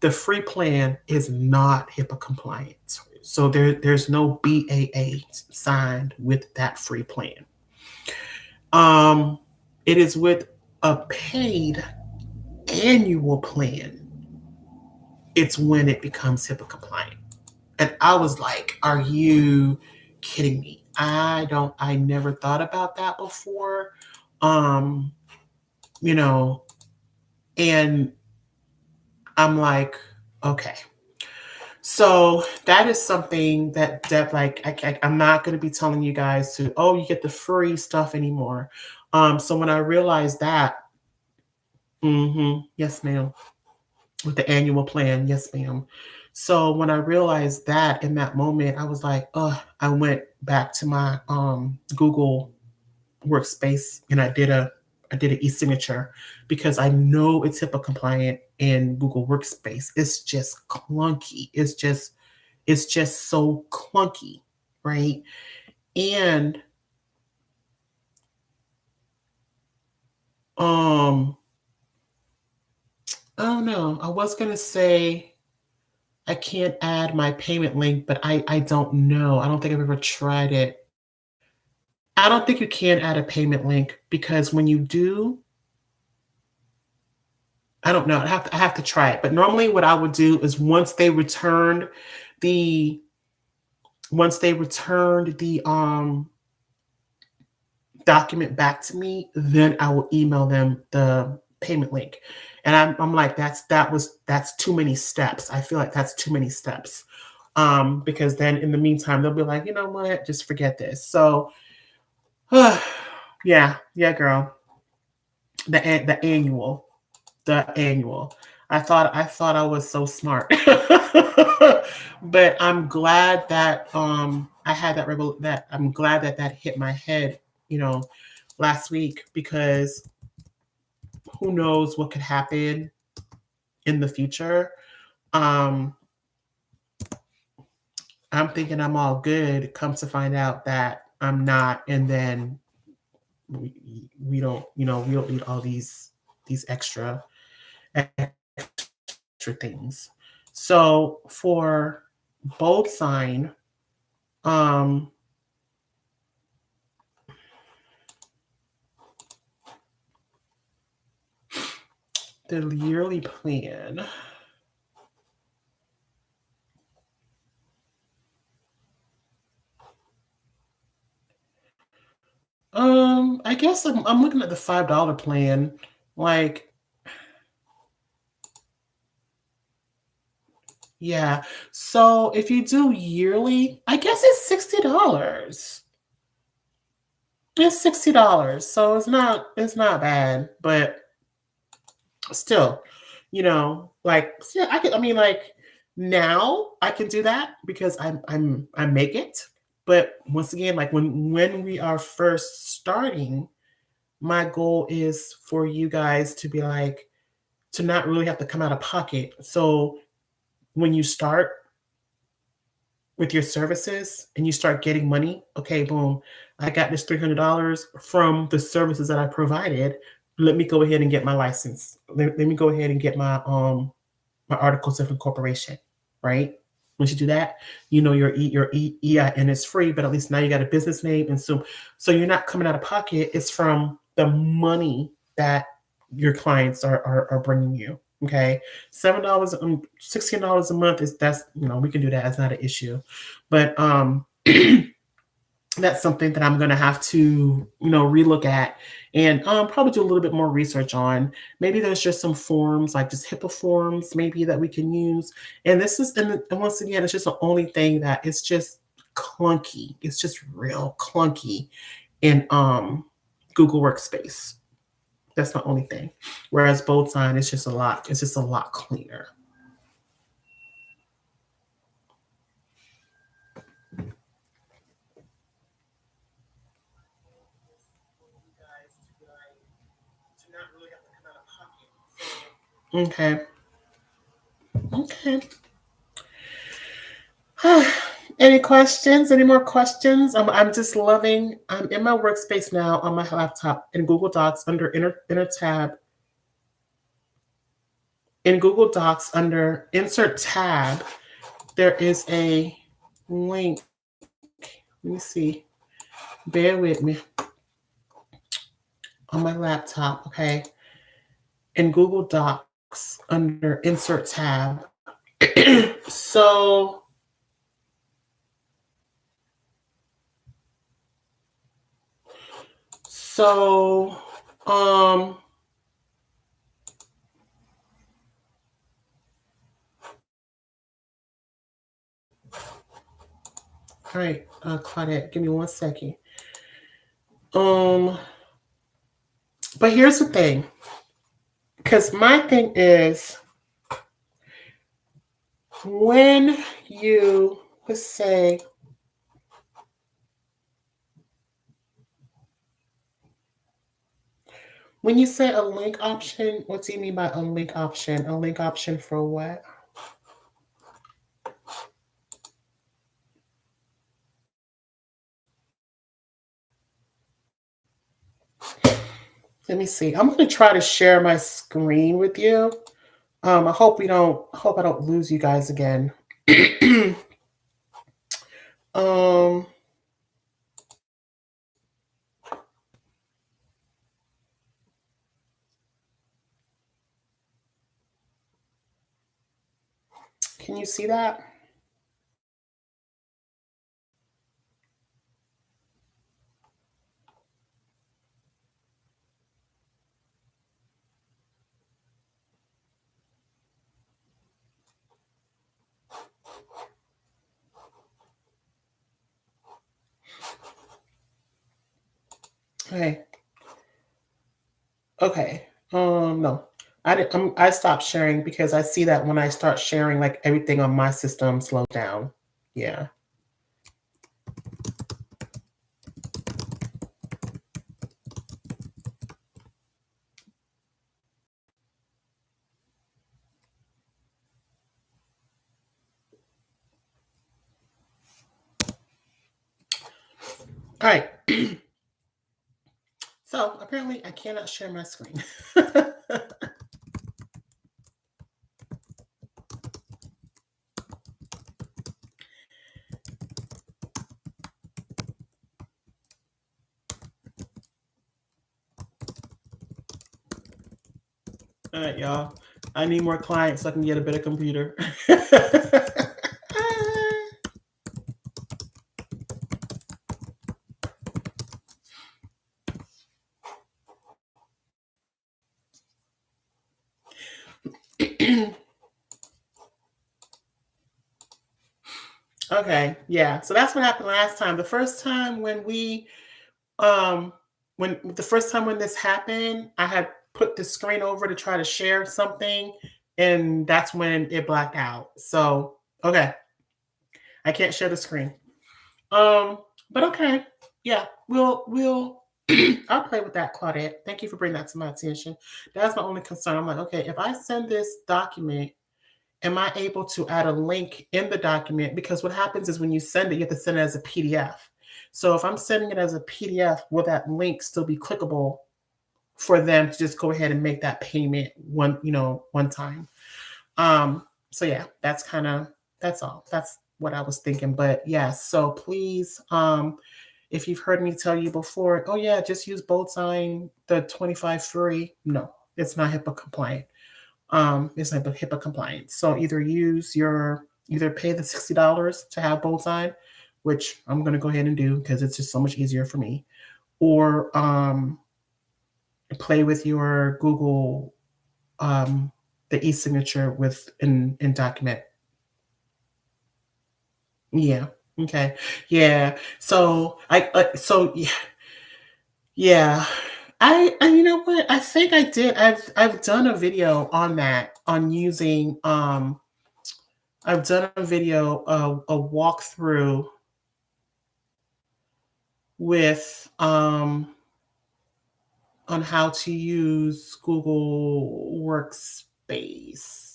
The free plan is not HIPAA compliant. So there's no BAA signed with that free plan. Um, it is with a paid annual plan. It's when it becomes HIPAA compliant. And I was like, are you kidding me? I never thought about that before. Um, you know, and I'm like, okay. So that is something that like I'm not going to be telling you guys to, oh, you get the free stuff anymore. So when I realized that, yes, ma'am, with the annual plan, yes, ma'am. So when I realized that, in that moment, I was like, oh, I went back to my Google Workspace, and I did an e-signature, because I know it's HIPAA compliant in Google Workspace. It's just clunky. It's just so clunky, right? And um I don't know. I was gonna say I can't add my payment link, but I don't know. I don't think I've ever tried it. I don't think you can add a payment link, because when you do, I don't know. I have to try it. But normally what I would do is, the once they returned the document back to me, then I will email them the payment link. And I'm like, that's too many steps. I feel like that's too many steps. Because then in the meantime, they'll be like, you know what, just forget this. So yeah, girl. The annual. The annual. I thought I was so smart. But I'm glad that I had that I'm glad that hit my head, you know, last week because who knows what could happen in the future. Um, I'm thinking I'm all good. Comes to find out that I'm not, and then we don't, we don't need all these extra things. So for bold sign, um, the yearly plan. I guess I'm looking at the $5 plan. Like, yeah. So if you do yearly, I guess it's $60. It's $60. So it's not bad, but still, like still I mean like now I can do that because I make it. But once again, like when we are first starting, my goal is for you guys to be like to not really have to come out of pocket. So when you start with your services and you start getting money, okay, boom, I got this $300 from the services that I provided. Let me go ahead and get my license. Let me go ahead and get my articles of incorporation, right? Once you do that, your EIN is free, but at least now you got a business name, and so you're not coming out of pocket. It's from the money that your clients are bringing you. Okay, $7, $16 a month is that's we can do that. It's not an issue, but that's something that I'm going to have to, relook at and probably do a little bit more research on. Maybe there's just some forms, like just HIPAA forms, maybe that we can use. And this is, and once again, it's just the only thing that it's just clunky. It's just real clunky in Google Workspace. That's the only thing. Whereas Bold Sign, it's just a lot cleaner. Okay. Okay. Any questions? Any more questions? I'm just loving. I'm in my workspace now on my laptop in Google Docs under inner tab. In Google Docs under insert tab, there is a link. Let me see. Bear with me on my laptop, okay? In Google Docs under insert tab. so so all right, Claudette, give me 1 second. Um, but here's the thing, because my thing is when you let's say when you say a link option, what do you mean by a link option? A link option for what? Let me see. I'm going to try to share my screen with you. I hope I don't lose you guys again. um, can you see that? Okay. Okay. No. I stopped sharing because I see that when I start sharing, like everything on my system slows down. Yeah. right. So apparently I cannot share my screen. All right, y'all. I need more clients so I can get a better computer. Okay, yeah. So that's what happened last time. The first time um when this happened, I had put the screen over to try to share something, and that's when it blacked out. So, okay, I can't share the screen. Um, but okay. Yeah, we'll I'll play with that, Claudette. Thank you for bringing that to my attention. That's my only concern. I'm like, okay, if I send this document, am I able to add a link in the document? Because what happens is when you send it, you have to send it as a PDF. So if I'm sending it as a PDF, will that link still be clickable for them to just go ahead and make that payment one time? So yeah, that's all. That's what I was thinking. But yeah, so please, if you've heard me tell you before, oh yeah, just use bold sign the 25 free. No, it's not HIPAA compliant. It's not HIPAA compliant. So either pay the $60 to have bold sign, which I'm gonna go ahead and do because it's just so much easier for me, or play with your Google the e-signature with in document. Yeah. Okay. Yeah. So yeah. You know what? I think I did. I've done a video on that on using I've done a video a walkthrough with on how to use Google Workspace.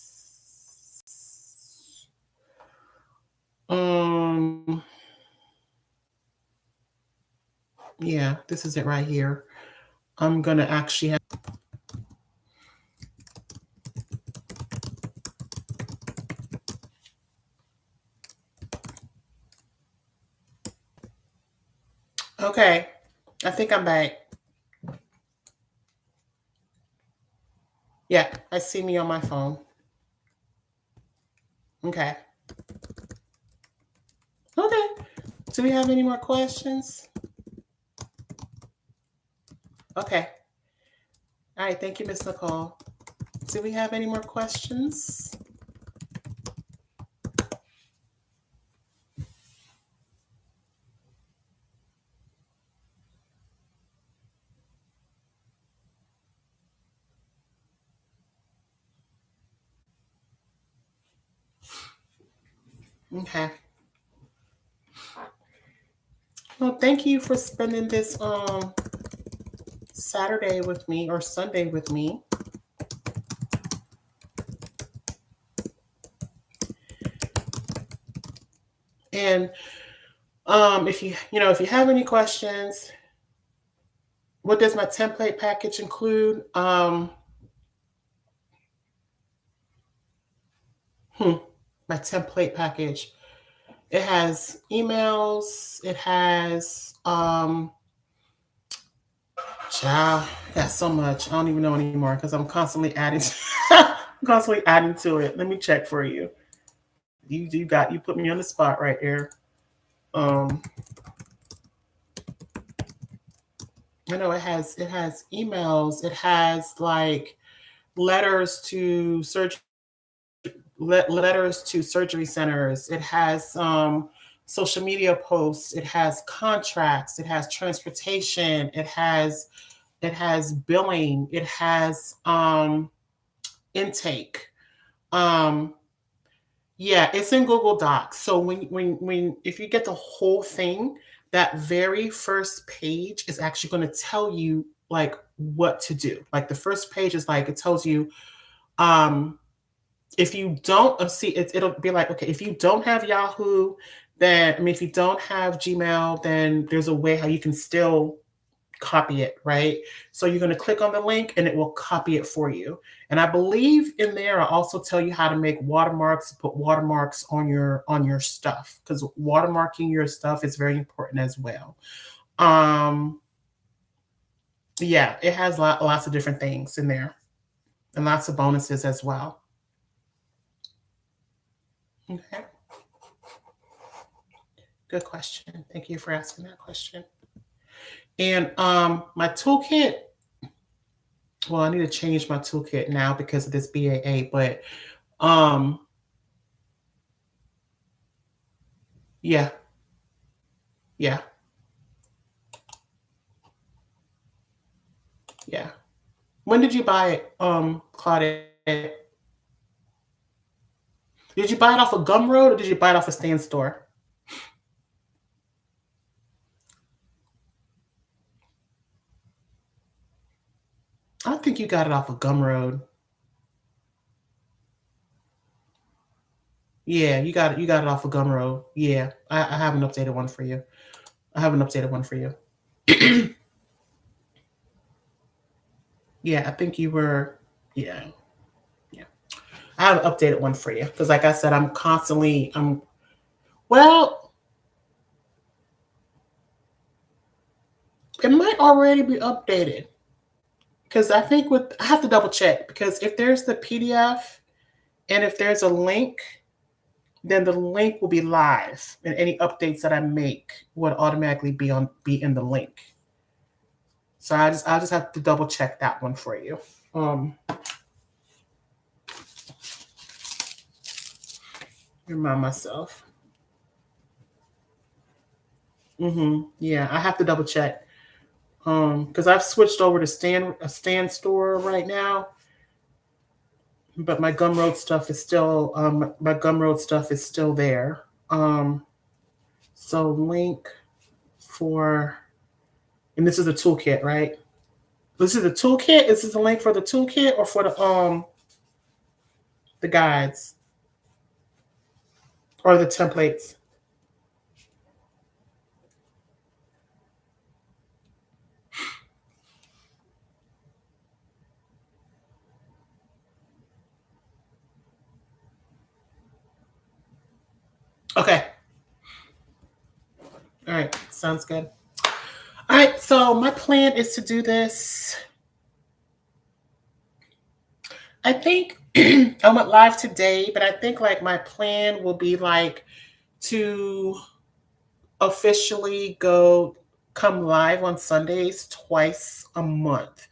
Um yeah, this is it right here. I'm gonna actually have okay. I think I'm back. Yeah, I see me on my phone. Okay. Okay. Do we have any more questions? Okay. All right. Thank you, Miss Nicole. Do we have any more questions? Okay. Well, thank you for spending this Saturday with me or Sunday with me. And if you have any questions, what does my template package include? My template package. It has emails. It has child. Got so much. I don't even know anymore because I'm constantly adding. Constantly adding to it. Let me check for you. You put me on the spot right there. Um, I know it has emails. It has like letters to surgery letters to surgery centers. It has social media posts. It has contracts. It has transportation. It has billing. It has intake. Um, yeah, it's in Google Docs. So when if you get the whole thing, that very first page is actually going to tell you like what to do. Like the first page is like it tells you if you don't it'll be like, okay, if you don't have Yahoo, then I mean, if you don't have Gmail, then there's a way how you can still copy it, right? So you're going to click on the link and it will copy it for you. And I believe in there I also tell you how to make watermarks, put watermarks on your stuff because watermarking your stuff is very important as well. Um yeah, it has lots of different things in there and lots of bonuses as well. Okay. Good question. Thank you for asking that question. And my toolkit, well, I need to change my toolkit now because of this BAA, but um yeah, yeah, yeah. When did you buy it, Claudette? Did you buy it off of Gumroad or did you buy it off a stand store? I think you got it off of Gumroad. Yeah, you got it off of Gumroad. Yeah, I have an updated one for you. I have an updated one for you. Yeah, I think you were. Yeah, yeah. I have an updated one for you because, like I said, I'm constantly. I'm well. It might already be updated because I think with I have to double check because if there's the PDF and if there's a link, then the link will be live, and any updates that I make would automatically be in the link. So I just have to double check that one for you. Um, Remind myself. Yeah, I have to double check. Because I've switched over to stand store right now, but my Gumroad stuff is still there. So link for, and this is a toolkit, right? This is the toolkit. Is this a link for the toolkit or for the guides or the templates? Okay. All right. Sounds good. All right. So my plan is to do this. I think I went live today, but I think like my plan will be like to officially go come live on Sundays twice a month.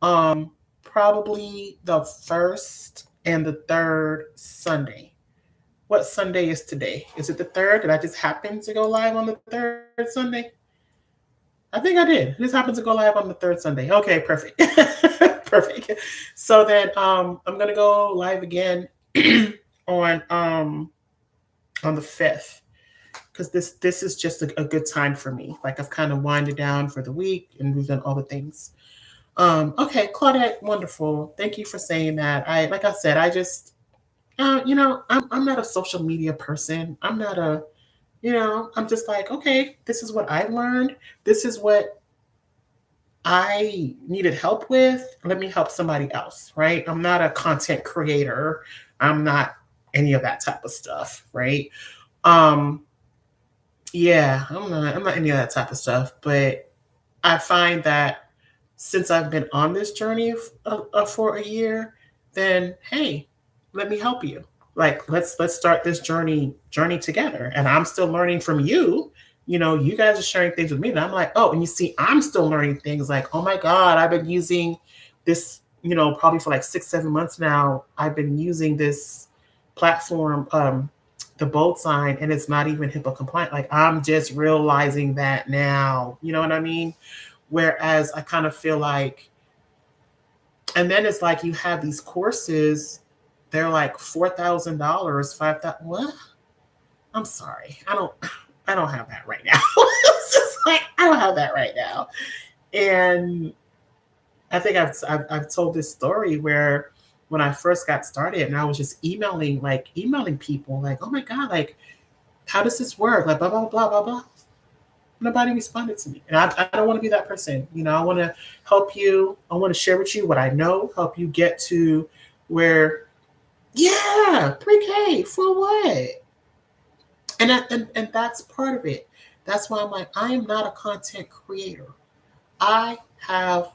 Probably the first and the third Sunday. What Sunday is today? Is it the third? Did I just happen to go live on the third Sunday? I think I did. This happens to go live on the third Sunday. Okay, perfect. Perfect. So then I'm gonna go live again on on the 5th because this is just a good time for me. Like I've kind of winded down for the week and we've done all the things. Okay, Claudette, wonderful. Thank you for saying that. I like I said, I just I'm not a social media person. I'm not a I'm just like, okay, this is what I've learned. This is what I needed help with. Let me help somebody else, right? I'm not a content creator. I'm not any of that type of stuff, right? Um, yeah, I'm not any of that type of stuff, but I find that since I've been on this journey for a year, then hey, let me help you. Like let's start this journey together. And I'm still learning from you. You know, you guys are sharing things with me, and I'm like, oh, and you see, I'm still learning things. Like, oh my god, I've been using this. Probably for like 6, 7 months now. I've been using this platform, the boat sign, and it's not even HIPAA compliant. Like, I'm just realizing that now. You know what I mean? Whereas I kind of feel like, and then it's like you have these courses, they're like $4,000, 5,000. What? I'm sorry, I don't have that right now. It's just like I don't have that right now. And I think I've told this story where when I first got started and I was just emailing people like, oh my god, like How does this work? Like, blah, blah, blah, blah, blah. Nobody responded to me. And I don't want to be that person. I want to help you. I want to share with you what I know, help you get to where, yeah, 3K for what? And that's part of it. That's why I'm like, I am not a content creator. I have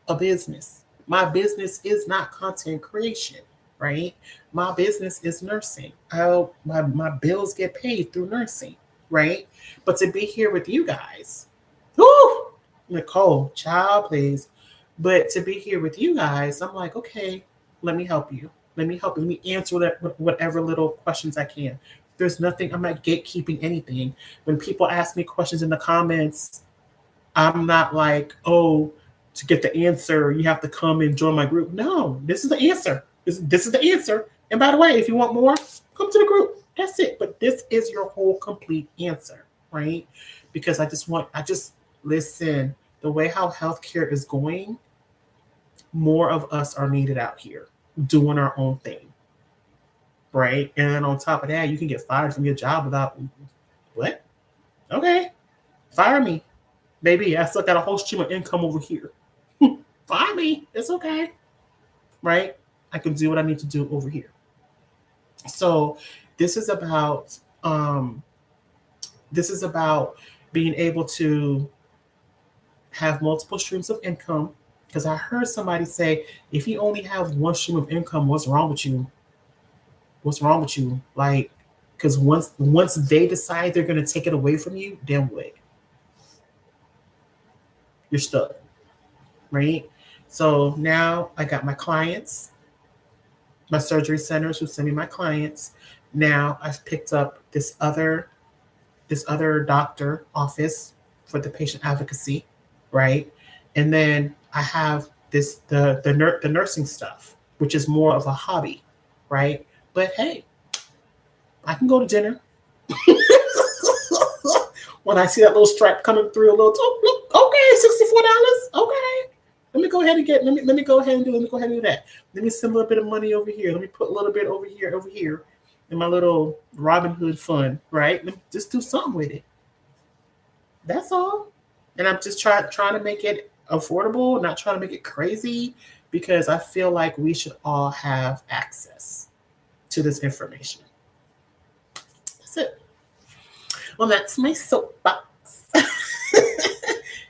a business. My business is not content creation, right? My business is nursing. My bills get paid through nursing, right? But to be here with you guys, whoo, Nicole, child, please. But to be here with you guys, I'm like, okay, let me help you. Let me help you. Let me answer whatever little questions I can. There's nothing, I'm not gatekeeping anything. When people ask me questions in the comments, I'm not like, oh, to get the answer, you have to come and join my group. No, this is the answer. This is the answer. And by the way, if you want more, come to the group. That's it. But this is your whole complete answer, right? Because I just listen, the way how healthcare is going, more of us are needed out here doing our own thing, right? And then on top of that, you can get fired from your job without what? Okay, fire me. Baby, I still got a whole stream of income over here. Fire me. It's okay. Right? I can do what I need to do over here. So this is about um this is about being able to have multiple streams of income. Because I heard somebody say, if you only have one stream of income, what's wrong with you? What's wrong with you? Like, because once they decide they're gonna take it away from you, then what? You're stuck, right? So now I got my clients, my surgery centers who send me my clients. Now I've picked up this other doctor office for the patient advocacy, right? And then I have the nursing stuff, which is more of a hobby, right? But hey, I can go to dinner. When I see that little stripe coming through a little, oh, look, okay, $64. Okay, let me go ahead and get. Let me go ahead and do. Let me go ahead and do that. Let me send a little bit of money over here. Let me put a little bit over here, in my little Robin Hood fund, right? Let me just do something with it. That's all. And I'm just trying to make it affordable, not trying to make it crazy, because I feel like we should all have access to this information. That's it. Well, that's my soapbox.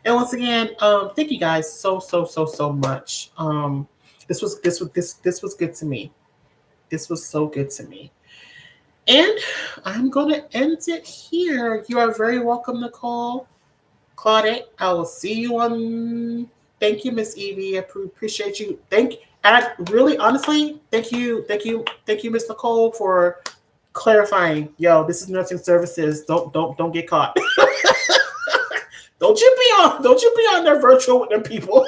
And once again, thank you guys so much. This was good to me. This was so good to me. And I'm gonna end it here. You are very welcome, Nicole. Claudette, I will see you on. Thank you, Miss Evie. I appreciate you. And I really, honestly, thank you, Miss Nicole, for clarifying. Yo, this is nursing services. Don't get caught. Don't you be on there virtual with them people.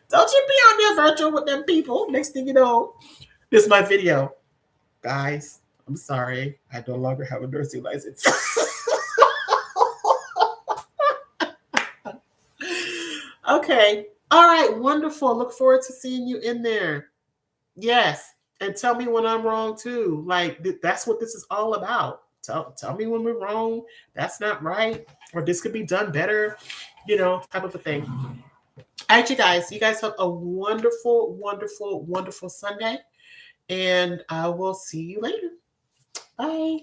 Don't you be on there virtual with them people. Next thing you know, this is my video. Guys, I'm sorry. I no longer have a nursing license. Okay. All right. Wonderful. Look forward to seeing you in there. Yes. And tell me when I'm wrong too. Like that's what this is all about. Tell me when we're wrong. That's not right. Or this could be done better. Type of a thing. All right, you guys. You guys have a wonderful, wonderful, wonderful Sunday. And I will see you later. Bye.